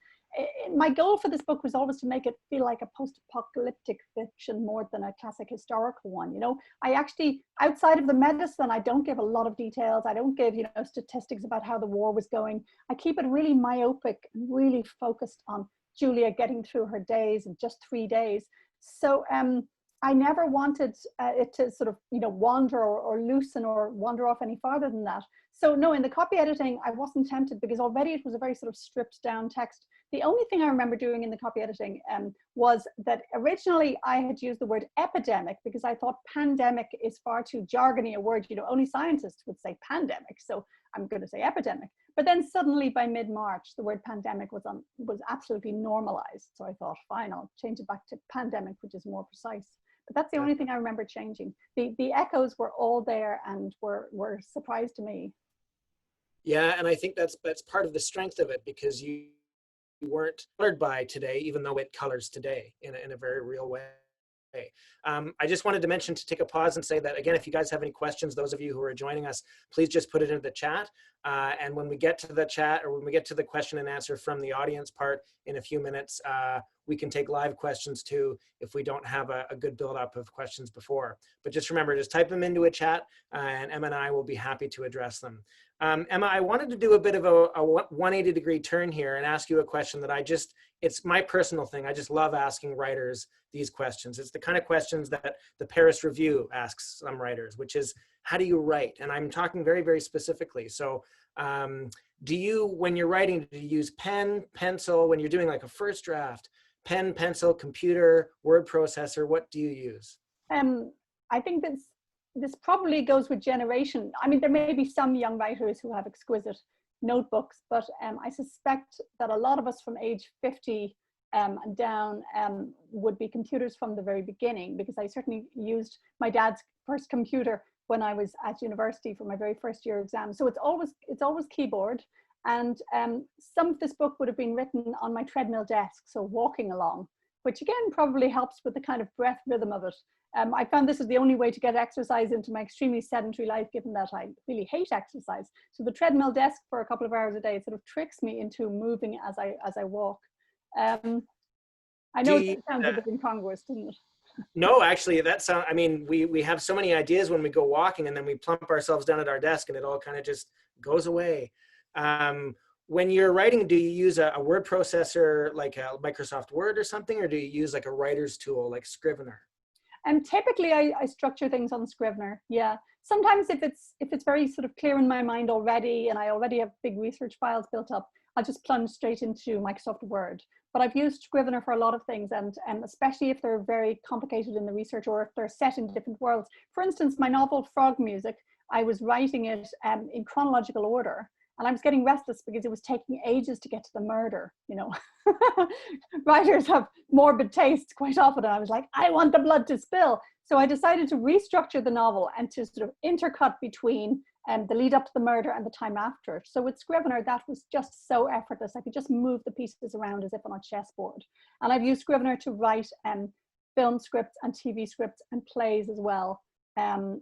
My goal for this book was always to make it feel like a post-apocalyptic fiction more than a classic historical one. You know, I actually, outside of the medicine, I don't give a lot of details. I don't give, you know, statistics about how the war was going. I keep it really myopic and really focused on Julia getting through her days in just 3 days. So I never wanted it to sort of, you know, wander or loosen or wander off any farther than that. So no, in the copy editing, I wasn't tempted, because already it was a very sort of stripped down text. The only thing I remember doing in the copy editing was that originally I had used the word epidemic, because I thought pandemic is far too jargony a word. You know, only scientists would say pandemic, so I'm going to say epidemic. But then suddenly by mid-March, the word pandemic was absolutely normalized. So I thought, fine, I'll change it back to pandemic, which is more precise. But that's the only thing I remember changing. The echoes were all there and were a surprise to me. Yeah, and I think that's part of the strength of it, because you weren't colored by today, even though it colors today in a very real way. I just wanted to mention, to take a pause and say that, again, if you guys have any questions, those of you who are joining us, please just put it into the chat. And when we get to the chat, or when we get to the question and answer from the audience part in a few minutes, we can take live questions too if we don't have a good build-up of questions before. But just remember, just type them into a chat, and Emma and I will be happy to address them. Emma, I wanted to do a bit of a 180-degree turn here and ask you a question that it's my personal thing. I just love asking writers these questions. It's the kind of questions that the Paris Review asks some writers, which is, how do you write? And I'm talking very, very specifically. So do you, when you're writing, do you use pen, pencil, when you're doing like a first draft, pen, pencil, computer, word processor, what do you use? I think this probably goes with generation. I mean, there may be some young writers who have exquisite notebooks, but I suspect that a lot of us from age 50 and down would be computers from the very beginning, because I certainly used my dad's first computer when I was at university for my very first year exam. So it's always keyboard. And some of this book would have been written on my treadmill desk, so walking along, which again probably helps with the kind of breath rhythm of it. I found this is the only way to get exercise into my extremely sedentary life, given that I really hate exercise. So the treadmill desk for a couple of hours a day, it sort of tricks me into moving as I walk. I know it sounds a bit incongruous, doesn't it? No, actually, I mean, we have so many ideas when we go walking, and then we plump ourselves down at our desk and it all kind of just goes away. When you're writing, do you use a word processor like a Microsoft Word or something, or do you use like a writer's tool like Scrivener? Typically I structure things on Scrivener. Yeah. Sometimes if it's very sort of clear in my mind already, and I already have big research files built up, I'll just plunge straight into Microsoft Word. But I've used Scrivener for a lot of things, and especially if they're very complicated in the research, or if they're set in different worlds. For instance, my novel Frog Music, I was writing it in chronological order, and I was getting restless because it was taking ages to get to the murder, you know. Writers have morbid tastes quite often, and I was like, I want the blood to spill. So I decided to restructure the novel and to sort of intercut between the lead up to the murder and the time after it. So with Scrivener, that was just so effortless. I could just move the pieces around as if on a chessboard. And I've used Scrivener to write film scripts and TV scripts and plays as well.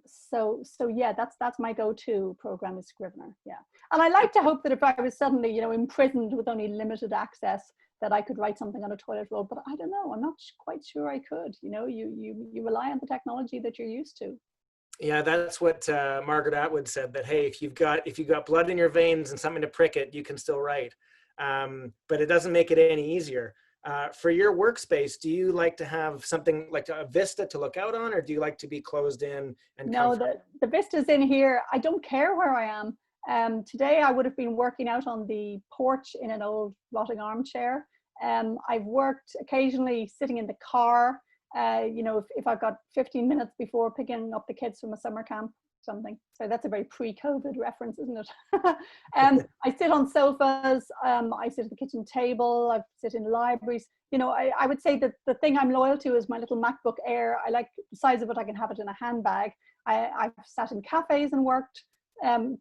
So yeah, that's my go-to program is Scrivener. Yeah. And I like to hope that if I was suddenly, you know, imprisoned with only limited access, that I could write something on a toilet roll, but I don't know, I'm not quite sure I could. You know, you rely on the technology that you're used to. Yeah, that's what Margaret Atwood said, that, hey, if you've got blood in your veins and something to prick it, you can still write. But it doesn't make it any easier. For your workspace, do you like to have something like a vista to look out on, or do you like to be closed in and comfortable? No, the vista's in here. I don't care where I am. Today I would have been working out on the porch in an old rotting armchair. I've worked occasionally sitting in the car, you know, if I've got 15 minutes before picking up the kids from a summer camp, something. So that's a very pre-COVID reference, isn't it? I sit on sofas, I sit at the kitchen table, I sit in libraries. You know, I would say that the thing I'm loyal to is my little MacBook Air. I like the size of it, I can have it in a handbag. I've sat in cafes and worked.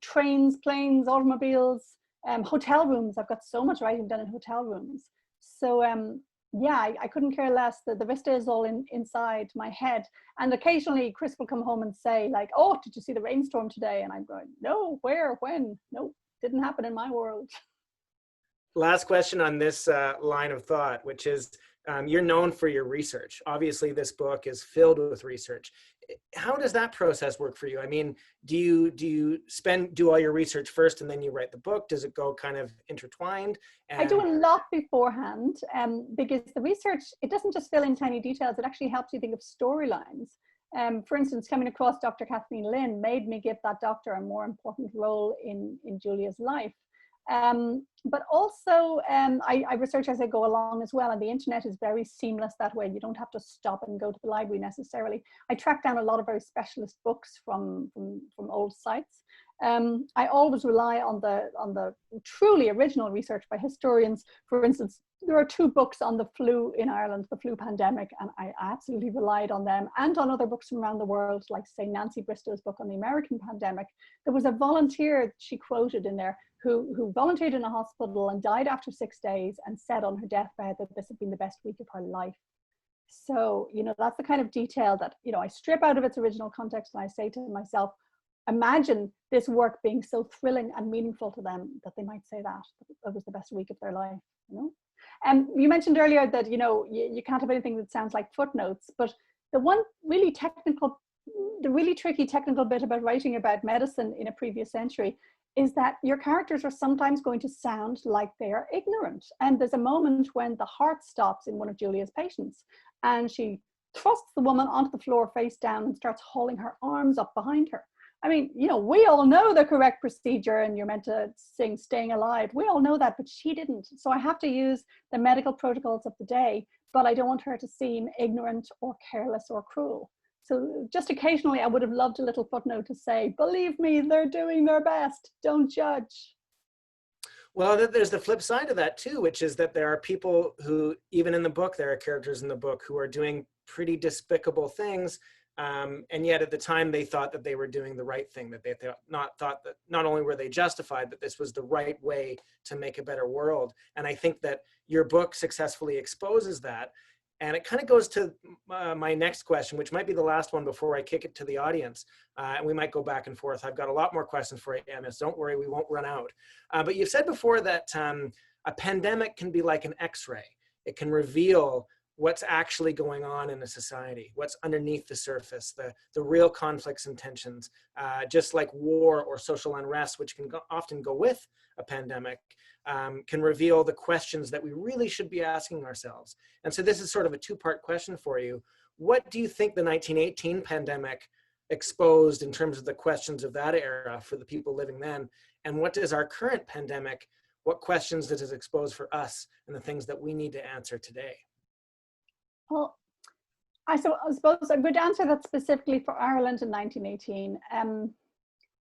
Trains, planes, automobiles, hotel rooms. I've got so much writing done in hotel rooms. So yeah, I couldn't care less. The vista is all inside my head. And occasionally Chris will come home and say like, oh, did you see the rainstorm today? And I'm going, no, where, when? No, didn't happen in my world. Last question on this line of thought, which is, you're known for your research. Obviously, this book is filled with research. How does that process work for you? I mean, do you do all your research first and then you write the book? Does it go kind of intertwined? I do a lot beforehand, because the research, it doesn't just fill in tiny details, it actually helps you think of storylines. For instance, coming across Dr. Kathleen Lynn made me give that doctor a more important role in Julia's life. But also I research as I go along as well, and the internet is very seamless that way. You don't have to stop and go to the library necessarily. I track down a lot of very specialist books from old sites. I always rely on the truly original research by historians. For instance, there are 2 books on the flu in Ireland, the flu pandemic, and I absolutely relied on them, and on other books from around the world, like say Nancy Bristow's book on the American pandemic. There was a volunteer she quoted in there who volunteered in a hospital and died after 6 days and said on her deathbed that this had been the best week of her life. So, you know, that's the kind of detail that, you know, I strip out of its original context and I say to myself, imagine this work being so thrilling and meaningful to them that they might say that it was the best week of their life, you know. And you mentioned earlier that, you know, you can't have anything that sounds like footnotes, but the one really technical, the really tricky technical bit about writing about medicine in a previous century is that your characters are sometimes going to sound like they are ignorant. And there's a moment when the heart stops in one of Julia's patients, and she thrusts the woman onto the floor face down and starts hauling her arms up behind her. I mean, you know, we all know the correct procedure and you're meant to sing Staying Alive. We all know that, but she didn't. So I have to use the medical protocols of the day, but I don't want her to seem ignorant or careless or cruel. So just occasionally I would have loved a little footnote to say, believe me, they're doing their best. Don't judge. Well, there's the flip side of that too, which is that there are people who, even in the book, there are characters in the book who are doing pretty despicable things. And yet at the time they thought that they were doing the right thing, that they thought that not only were they justified, but this was the right way to make a better world. And I think that your book successfully exposes that. And it kind of goes to my next question, which might be the last one before I kick it to the audience. And we might go back and forth. I've got a lot more questions for you, Emma, so don't worry, we won't run out. But you've said before that a pandemic can be like an X-ray. It can reveal what's actually going on in a society, what's underneath the surface, the real conflicts and tensions, just like war or social unrest, which can often go with a pandemic, can reveal the questions that we really should be asking ourselves. And so this is sort of a two-part question for you. What do you think the 1918 pandemic exposed in terms of the questions of that era for the people living then? And what does our current pandemic, what questions does it expose for us and the things that we need to answer today? Well, I suppose a good answer that's specifically for Ireland in 1918.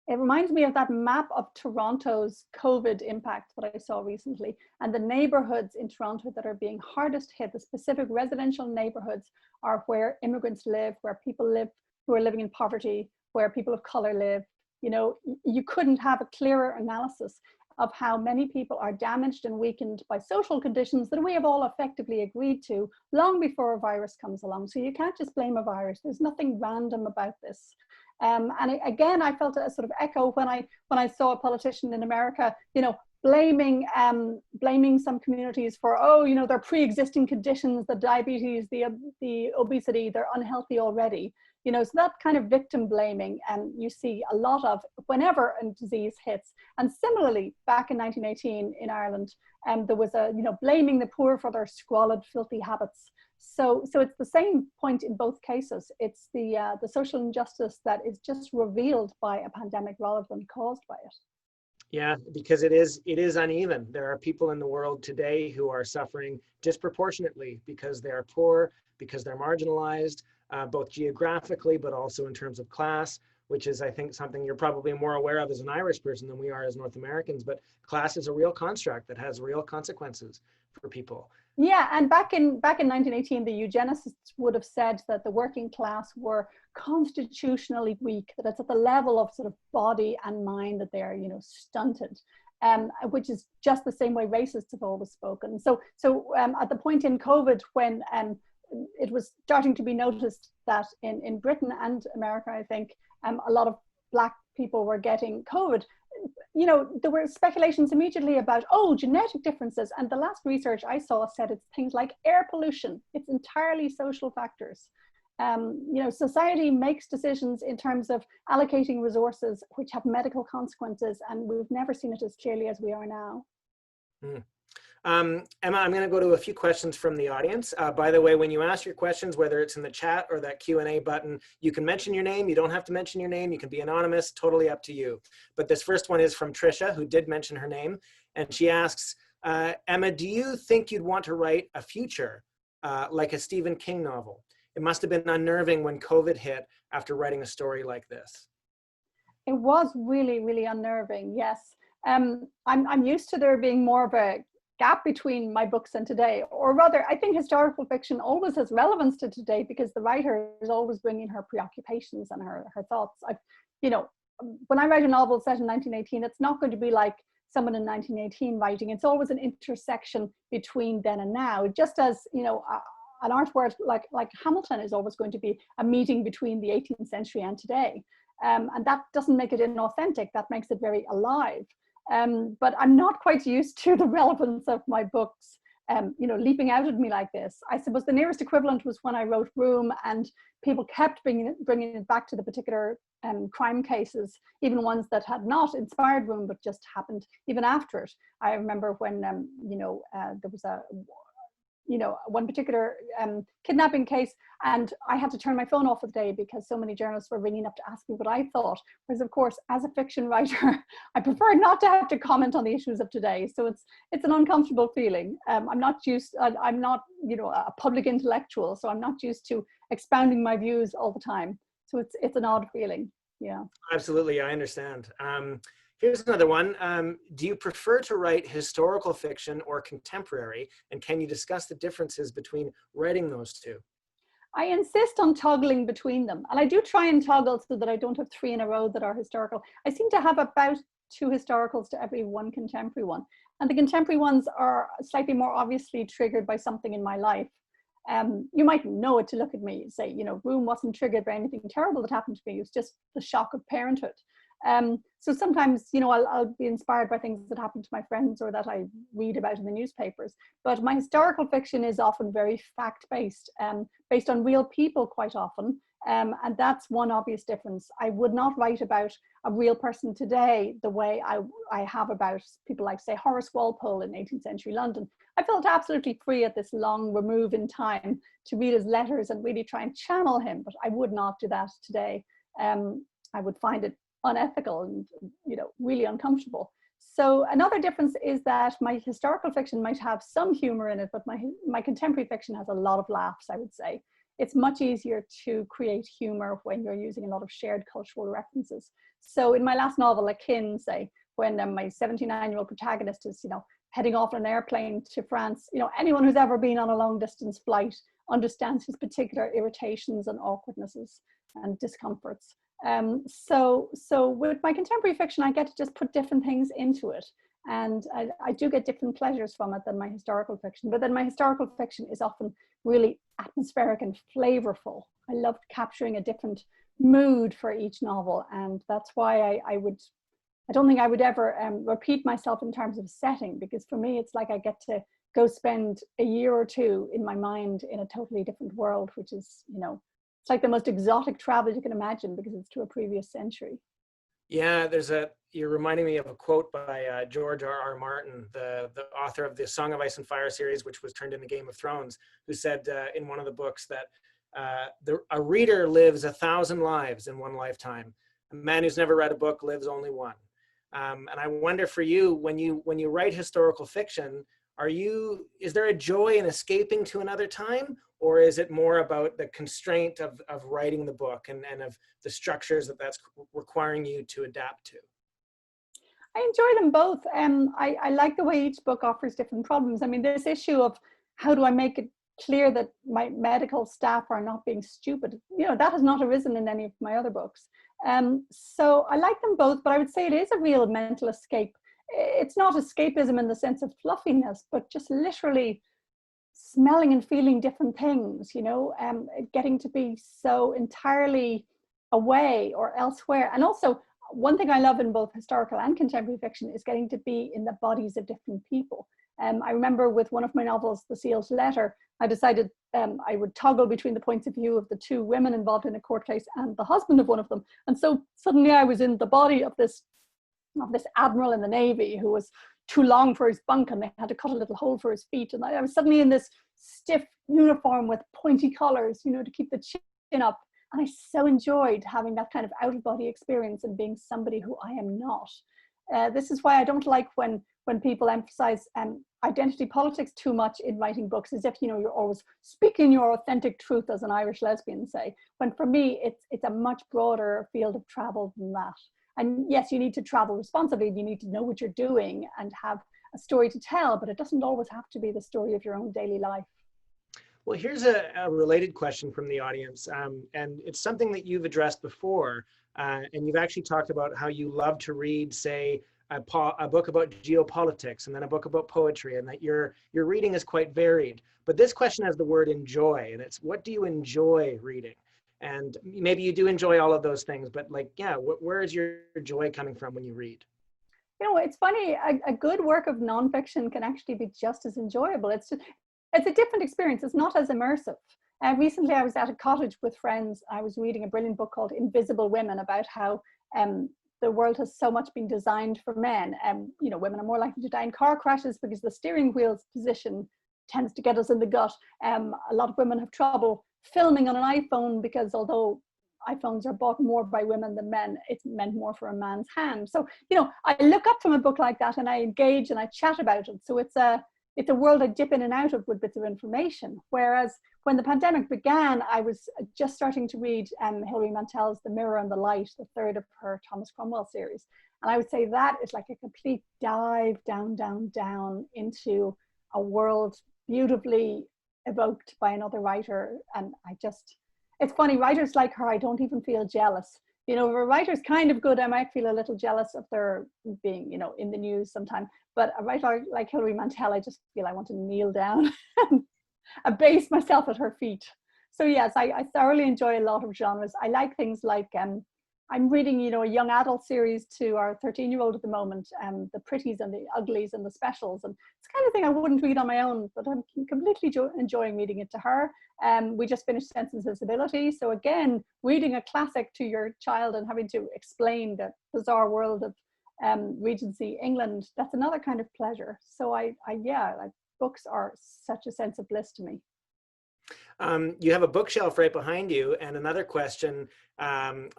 It reminds me of that map of Toronto's COVID impact that I saw recently, and the neighborhoods in Toronto that are being hardest hit, the specific residential neighborhoods, are where immigrants live, where people live who are living in poverty, where people of color live. You know, you couldn't have a clearer analysis of how many people are damaged and weakened by social conditions that we have all effectively agreed to long before a virus comes along. So you can't just blame a virus. There's nothing random about this. And again, I felt a sort of echo when I saw a politician in America, you know, blaming some communities for, oh, you know, their pre-existing conditions, the diabetes, the obesity, they're unhealthy already. You know, so that kind of victim blaming, you see a lot of whenever a disease hits. And similarly, back in 1918 in Ireland, there was blaming the poor for their squalid, filthy habits. So it's the same point in both cases. It's the social injustice that is just revealed by a pandemic rather than caused by it. Yeah, because it is uneven. There are people in the world today who are suffering disproportionately because they are poor, because they're marginalized, both geographically, but also in terms of class, which is, I think, something you're probably more aware of as an Irish person than we are as North Americans. But class is a real construct that has real consequences for people. Yeah, and back in 1918, the eugenicists would have said that the working class were constitutionally weak, that it's at the level of sort of body and mind that they are, you know, stunted, which is just the same way racists have always spoken. So at the point in COVID when it was starting to be noticed that in Britain and America, I think, a lot of Black people were getting COVID. You know, there were speculations immediately about, oh, genetic differences. And the last research I saw said it's things like air pollution. It's entirely social factors. You know, society makes decisions in terms of allocating resources which have medical consequences, and we've never seen it as clearly as we are now. Mm. Emma, I'm going to go to a few questions from the audience. By the way, when you ask your questions, whether it's in the chat or that Q&A button, you can mention your name. You don't have to mention your name. You can be anonymous, totally up to you. But this first one is from Trisha, who did mention her name. And she asks, Emma, do you think you'd want to write a future like a Stephen King novel? It must have been unnerving when COVID hit after writing a story like this. It was really, really unnerving, yes. I'm used to there being more of a gap between my books and today, or rather, I think historical fiction always has relevance to today because the writer is always bringing her preoccupations and her thoughts. You know, when I write a novel set in 1918, it's not going to be like someone in 1918 writing. It's always an intersection between then and now, just as, you know, an artwork like Hamilton is always going to be a meeting between the 18th century and today. And that doesn't make it inauthentic, that makes it very alive. But I'm not quite used to the relevance of my books leaping out at me like this. I suppose the nearest equivalent was when I wrote Room, and people kept bringing it back to the particular crime cases, even ones that had not inspired Room but just happened even after it. I remember when there was one particular kidnapping case, and I had to turn my phone off for the day because so many journalists were ringing up to ask me what I thought. Whereas, of course, as a fiction writer, I prefer not to have to comment on the issues of today. So it's an uncomfortable feeling. I'm not a public intellectual, so I'm not used to expounding my views all the time. So it's an odd feeling. Yeah. Absolutely, I understand. Here's another one. Do you prefer to write historical fiction or contemporary? And can you discuss the differences between writing those two? I insist on toggling between them. And I do try and toggle so that I don't have 3 in a row that are historical. I seem to have about 2 historicals to every 1 contemporary one. And the contemporary ones are slightly more obviously triggered by something in my life. You might know it to look at me and say, Room wasn't triggered by anything terrible that happened to me. It was just the shock of parenthood. So sometimes, I'll be inspired by things that happen to my friends or that I read about in the newspapers. But my historical fiction is often very fact-based, based on real people quite often. And that's one obvious difference. I would not write about a real person today the way I have about people like, say, Horace Walpole in 18th century London. I felt absolutely free at this long remove in time to read his letters and really try and channel him, but I would not do that today. I would find it unethical and really uncomfortable. So another difference is that my historical fiction might have some humor in it, but my contemporary fiction has a lot of laughs, I would say. It's much easier to create humor when you're using a lot of shared cultural references. So in my last novel, Akin, say, when my 79-year-old protagonist is heading off on an airplane to France, anyone who's ever been on a long distance flight understands his particular irritations and awkwardnesses and discomforts. So with my contemporary fiction, I get to just put different things into it. And I do get different pleasures from it than my historical fiction. But then my historical fiction is often really atmospheric and flavorful. I love capturing a different mood for each novel. And that's why I don't think I would ever repeat myself in terms of setting, because for me, it's like I get to go spend a year or 2 in my mind in a totally different world, which is, it's like the most exotic travel you can imagine because it's to a previous century. Yeah, you're reminding me of a quote by George R.R. Martin, the author of the Song of Ice and Fire series, which was turned into Game of Thrones, who said in one of the books that a reader lives 1,000 lives in one lifetime. A man who's never read a book lives only one. And I wonder for you, when you write historical fiction, is there a joy in escaping to another time, or is it more about the constraint of writing the book and of the structures that's requiring you to adapt to? I enjoy them both. I like the way each book offers different problems. I mean, this issue of how do I make it clear that my medical staff are not being stupid, that has not arisen in any of my other books. So I like them both, but I would say it is a real mental escape. It's not escapism in the sense of fluffiness, but just literally smelling and feeling different things, getting to be so entirely away or elsewhere. And also, one thing I love in both historical and contemporary fiction is getting to be in the bodies of different people. I remember with one of my novels, The Sealed Letter, I decided I would toggle between the points of view of the 2 women involved in a court case and the husband of one of them. And so suddenly I was in the body of this admiral in the Navy who was too long for his bunk and they had to cut a little hole for his feet. And I was suddenly in this stiff uniform with pointy collars, to keep the chin up. And I so enjoyed having that kind of out-of-body experience and being somebody who I am not. This is why I don't like when people emphasize identity politics too much in writing books, as if you're always speaking your authentic truth as an Irish lesbian, say. When for me, it's a much broader field of travel than that. And yes, you need to travel responsibly. You need to know what you're doing and have a story to tell, but it doesn't always have to be the story of your own daily life. Well, here's a related question from the audience, and it's something that you've addressed before, and you've actually talked about how you love to read, say, a book about geopolitics and then a book about poetry, and that your reading is quite varied. But this question has the word enjoy, and it's what do you enjoy reading? and maybe you do enjoy all of those things, but like, yeah, where is your joy coming from when you read? You know, it's funny, a good work of nonfiction can actually be just as enjoyable. It's a different experience. It's not as immersive. Recently, I was at a cottage with friends. I was reading a brilliant book called Invisible Women about how the world has so much been designed for men. You know, women are more likely to die in car crashes because the steering wheel's position tends to get us in the gut. A lot of women have trouble filming on an iPhone because although iPhones are bought more by women than men, it's meant more for a man's hand. So, you know, I look up from a book like that and I engage and I chat about it. So it's a world I dip in and out of with bits of information. Whereas when the pandemic began, I was just starting to read Hilary Mantel's The Mirror and the Light, the third of her Thomas Cromwell series. And I would say that is like a complete dive down, down, down into a world beautifully evoked by another writer. And it's funny, writers like her, I don't even feel jealous. You know, if a writer's kind of good, I might feel a little jealous of their being, you know, in the news sometime. But a writer like Hilary Mantel, I just feel I want to kneel down and abase myself at her feet. So yes, I thoroughly enjoy a lot of genres. I like things like, I'm reading, you know, a young adult series to our 13-year-old at the moment, The Pretties and the Uglies and the Specials. And it's the kind of thing I wouldn't read on my own, but I'm completely enjoying reading it to her. We just finished Sense and Sensibility. So again, reading a classic to your child and having to explain the bizarre world of Regency England, that's another kind of pleasure. So books are such a sense of bliss to me. You have a bookshelf right behind you, and another question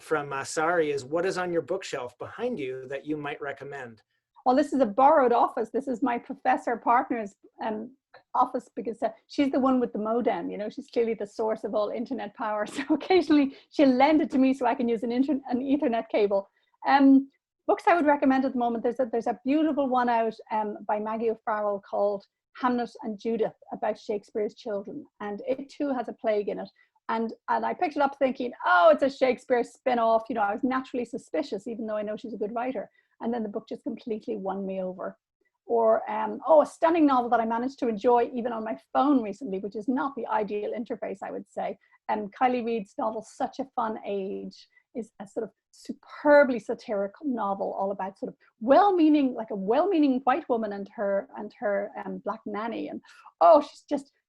from Sari is, what is on your bookshelf behind you that you might recommend? Well, this is a borrowed office. This is my professor partner's office because she's the one with the modem. You know, she's clearly the source of all internet power. So occasionally she'll lend it to me so I can use an Ethernet cable. Books I would recommend at the moment, there's a beautiful one out by Maggie O'Farrell called Hamnet and Judith, about Shakespeare's children, and it too has a plague in it. And I picked it up thinking, oh, it's a Shakespeare spin-off. You know, I was naturally suspicious, even though I know she's a good writer. And then the book just completely won me over. Or a stunning novel that I managed to enjoy even on my phone recently, which is not the ideal interface, I would say. Kylie Reid's novel Such a Fun Age is a sort of superbly satirical novel all about sort of well-meaning, like a well-meaning white woman and her black nanny. And oh,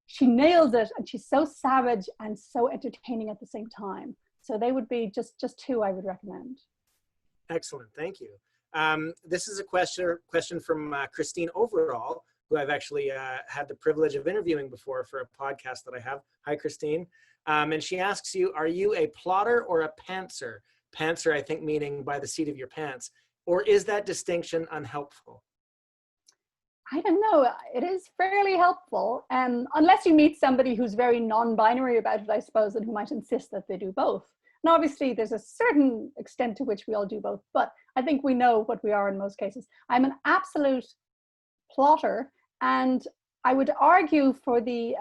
she nails it, and she's so savage and so entertaining at the same time. So they would be just two I would recommend. Excellent, thank you. This is a question from Christine Overall, who I've actually had the privilege of interviewing before for a podcast that I have. Hi, Christine. And she asks you, are you a plotter or a pantser? Pantser, I think, meaning by the seat of your pants. Or is that distinction unhelpful? I don't know. It is fairly helpful, unless you meet somebody who's very non-binary about it, I suppose, and who might insist that they do both. And obviously, there's a certain extent to which we all do both, but I think we know what we are in most cases. I'm an absolute plotter, and I would argue for the,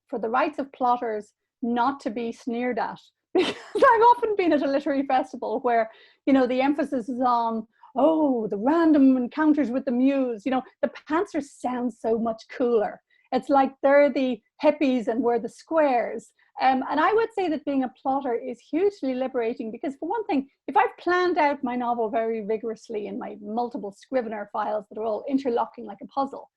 for the rights of plotters not to be sneered at. Because I've often been at a literary festival where, you know, the emphasis is on, oh, the random encounters with the muse. You know, the pantsers sound so much cooler. It's like they're the hippies and we're the squares. And I would say that being a plotter is hugely liberating because, for one thing, if I've planned out my novel very rigorously in my multiple Scrivener files that are all interlocking like a puzzle,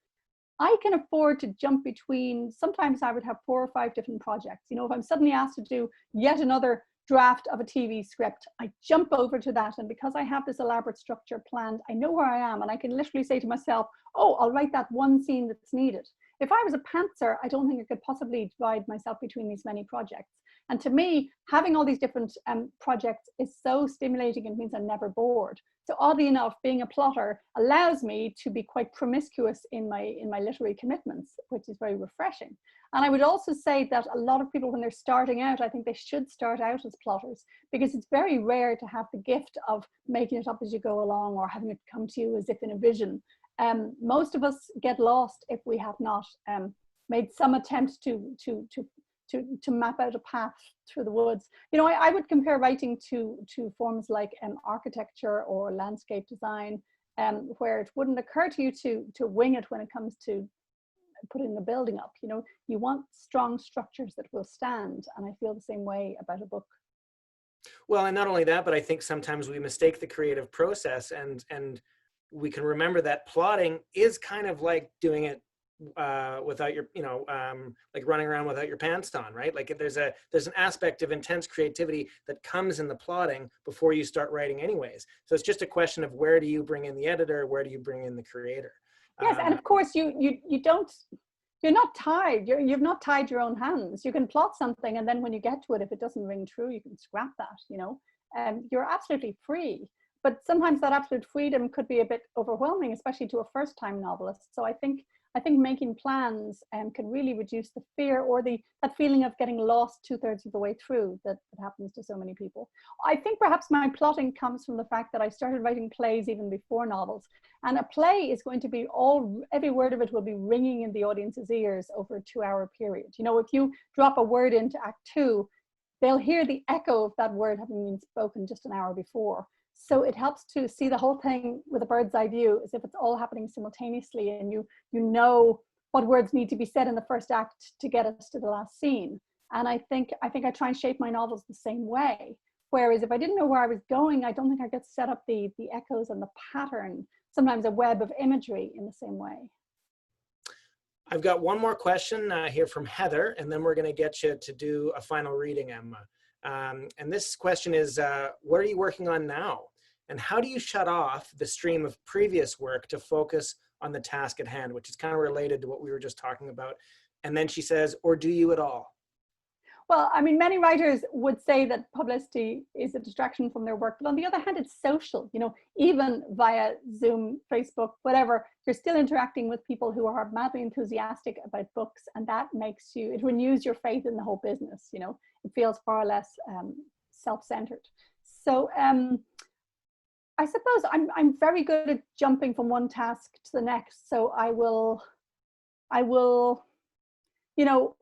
I can afford to jump between, sometimes I would have 4 or 5 different projects. You know, if I'm suddenly asked to do yet another draft of a TV script, I jump over to that. And because I have this elaborate structure planned, I know where I am and I can literally say to myself, oh, I'll write that one scene that's needed. If I was a pantser, I don't think I could possibly divide myself between these many projects. And to me, having all these different projects is so stimulating and means I'm never bored. So oddly enough, being a plotter allows me to be quite promiscuous in my literary commitments, which is very refreshing. And I would also say that a lot of people, when they're starting out, I think they should start out as plotters, because it's very rare to have the gift of making it up as you go along or having it come to you as if in a vision. Most of us get lost if we have not made some attempt to map out a path through the woods. You know, I would compare writing to forms like architecture or landscape design, where it wouldn't occur to you to wing it when it comes to putting the building up. You know, you want strong structures that will stand, and I feel the same way about a book. Well, and not only that, but I think sometimes we mistake the creative process, and we can remember that plotting is kind of like doing it without your, like running around without your pants on, right? Like there's an aspect of intense creativity that comes in the plotting before you start writing anyways. So it's just a question of where do you bring in the editor, where do you bring in the creator? Yes, and of course you're not tied. You've not tied your own hands. You can plot something, and then when you get to it, if it doesn't ring true, you can scrap that, you know. You're absolutely free. But sometimes that absolute freedom could be a bit overwhelming, especially to a first-time novelist. So I think making plans can really reduce the fear or that feeling of getting lost 2/3 of the way through that happens to so many people. I think perhaps my plotting comes from the fact that I started writing plays even before novels. And a play is going to be every word of it will be ringing in the audience's ears over a 2-hour period. You know, if you drop a word into Act 2, they'll hear the echo of that word having been spoken just an hour before. So it helps to see the whole thing with a bird's eye view, as if it's all happening simultaneously, and you know what words need to be said in the first act to get us to the last scene. And I think I try and shape my novels the same way. Whereas if I didn't know where I was going, I don't think I could set up the echoes and the pattern, sometimes a web of imagery in the same way. I've got one more question here from Heather, and then we're going to get you to do a final reading, Emma. And this question is, what are you working on now? And how do you shut off the stream of previous work to focus on the task at hand, which is kind of related to what we were just talking about. And then she says, or do you at all? Well, I mean, many writers would say that publicity is a distraction from their work, but on the other hand, it's social, you know, even via Zoom, Facebook, whatever, you're still interacting with people who are madly enthusiastic about books, and that it renews your faith in the whole business, you know, it feels far less self-centered. So I suppose I'm very good at jumping from one task to the next. So I will, you know,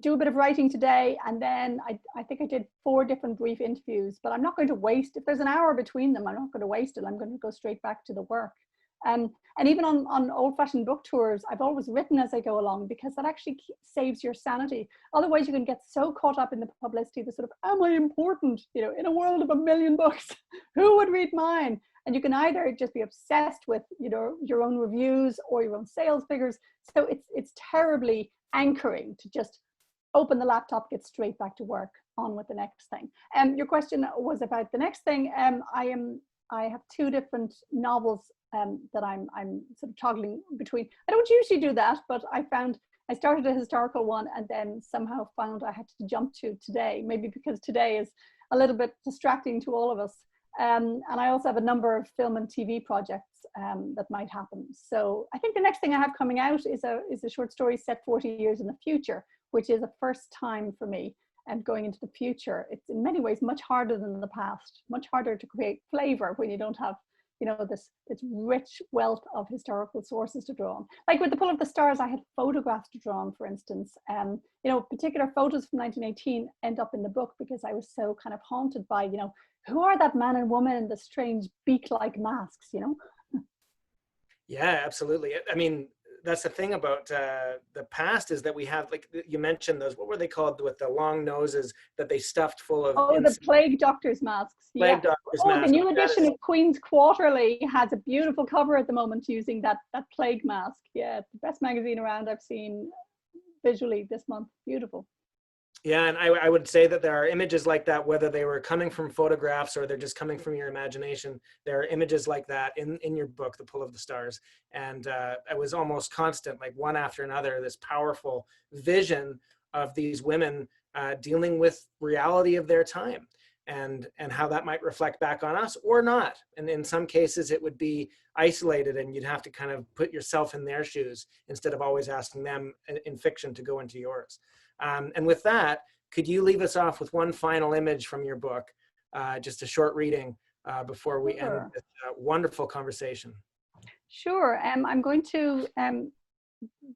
do a bit of writing today, and then I think I did 4 different brief interviews, but I'm not going to waste, if there's an hour between them, I'm not going to waste it. I'm going to go straight back to the work. And even on old-fashioned book tours, I've always written as I go along, because that actually saves your sanity. Otherwise you can get so caught up in the publicity, the sort of, am I important? You know, in a world of 1 million books, who would read mine? And you can either just be obsessed with, you know, your own reviews or your own sales figures. So it's terribly anchoring to just open the laptop, get straight back to work, on with the next thing. Your question was about the next thing. I have 2 different novels that I'm sort of toggling between. I don't usually do that, but I started a historical one and then somehow found I had to jump to today, maybe because today is a little bit distracting to all of us. And I also have a number of film and TV projects that might happen. So I think the next thing I have coming out is a short story set 40 years in the future, which is a first time for me. And going into the future, it's in many ways much harder than the past, much harder to create flavor when you don't have, you know, this rich wealth of historical sources to draw on. Like with The Pull of the Stars, I had photographs to draw on, for instance. You know, particular photos from 1918 end up in the book because I was so kind of haunted by, you know, who are that man and woman in the strange beak-like masks, you know? Yeah, absolutely. I mean, that's the thing about the past, is that we have, like you mentioned, those, what were they called, with the long noses that they stuffed full of? Oh, the plague doctor's masks. Plague doctor's masks. mask. The new edition of Queen's Quarterly has a beautiful cover at the moment using that plague mask. Yeah, it's the best magazine around I've seen visually this month. Beautiful. Yeah, and I would say that there are images like that, whether they were coming from photographs or they're just coming from your imagination. There are images like that in your book, The Pull of the Stars. And it was almost constant, like one after another, this powerful vision of these women dealing with reality of their time and how that might reflect back on us or not. And in some cases, it would be isolated and you'd have to kind of put yourself in their shoes instead of always asking them in fiction to go into yours. And with that, could you leave us off with one final image from your book, just a short reading before we end this wonderful conversation? Sure. I'm going to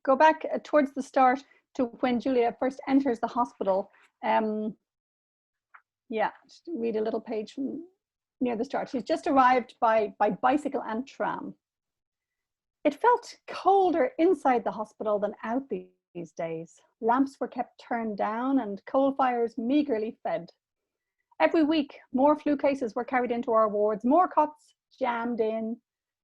go back towards the start to when Julia first enters the hospital. Yeah, just read a little page from near the start. She's just arrived by bicycle and tram. It felt colder inside the hospital than out these days. Lamps were kept turned down and coal fires meagerly fed. Every week, more flu cases were carried into our wards, more cots jammed in.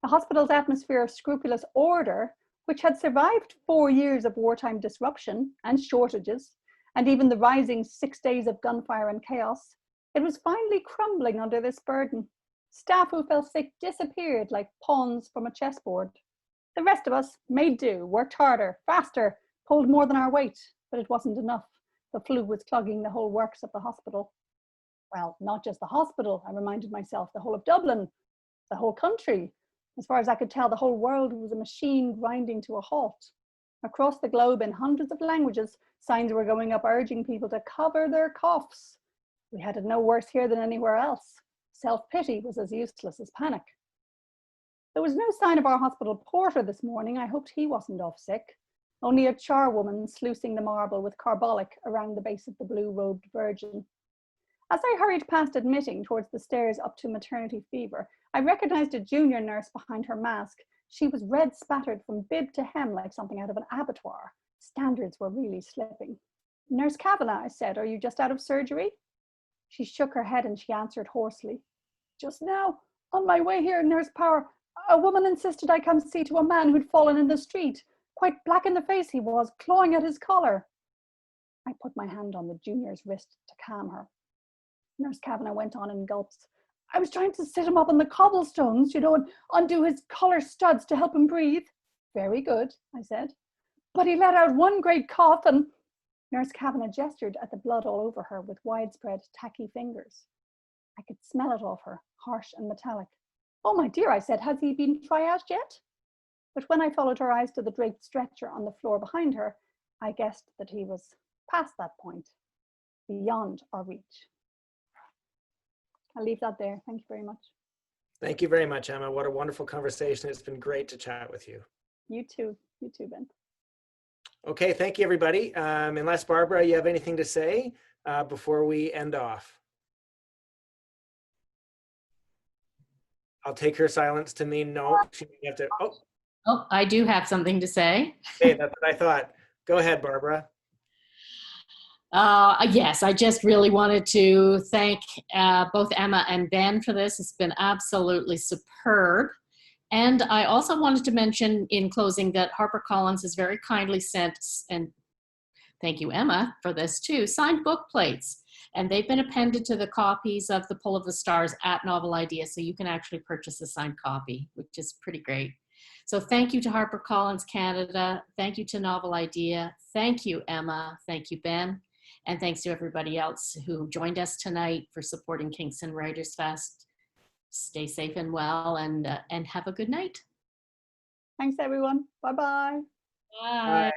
The hospital's atmosphere of scrupulous order, which had survived 4 years of wartime disruption and shortages, and even the rising 6 days of gunfire and chaos, it was finally crumbling under this burden. Staff who fell sick disappeared like pawns from a chessboard. The rest of us made do, worked harder, faster, pulled more than our weight, but it wasn't enough. The flu was clogging the whole works of the hospital. Well, not just the hospital, I reminded myself, the whole of Dublin, the whole country. As far as I could tell, the whole world was a machine grinding to a halt. Across the globe, in hundreds of languages, signs were going up urging people to cover their coughs. We had it no worse here than anywhere else. Self-pity was as useless as panic. There was no sign of our hospital porter this morning. I hoped he wasn't off sick. Only a charwoman sluicing the marble with carbolic around the base of the blue-robed Virgin. As I hurried past admitting towards the stairs up to maternity fever, I recognized a junior nurse behind her mask. She was red spattered from bib to hem like something out of an abattoir. Standards were really slipping. Nurse Kavanagh, I said, are you just out of surgery? She shook her head and she answered hoarsely. Just now, on my way here, Nurse Power, a woman insisted I come see to a man who'd fallen in the street. Quite black in the face he was, clawing at his collar. I put my hand on the junior's wrist to calm her. Nurse Kavanagh went on in gulps. I was trying to sit him up on the cobblestones, and undo his collar studs to help him breathe. Very good, I said. But he let out one great cough and... Nurse Kavanagh gestured at the blood all over her with widespread, tacky fingers. I could smell it off her, harsh and metallic. Oh, my dear, I said, has he been triaged yet? But when I followed her eyes to the draped stretcher on the floor behind her, I guessed that he was past that point, beyond our reach. I'll leave that there. Thank you very much. Thank you very much, Emma. What a wonderful conversation. It's been great to chat with you. You too, Ben. Okay, thank you, everybody. Unless, Barbara, you have anything to say before we end off. I'll take her silence to mean no. She may have to. Oh, I do have something to say. Hey, that's what I thought. Go ahead, Barbara. Yes, I just really wanted to thank both Emma and Ben for this. It's been absolutely superb. And I also wanted to mention in closing that HarperCollins has very kindly sent, and thank you, Emma, for this too, signed book plates. And they've been appended to the copies of The Pull of the Stars at Novel Idea, so you can actually purchase a signed copy, which is pretty great. So thank you to HarperCollins Canada. Thank you to Novel Idea. Thank you, Emma. Thank you, Ben. And thanks to everybody else who joined us tonight for supporting Kingston WritersFest. Stay safe and well, and have a good night. Thanks, everyone. Bye-bye. Bye. Bye.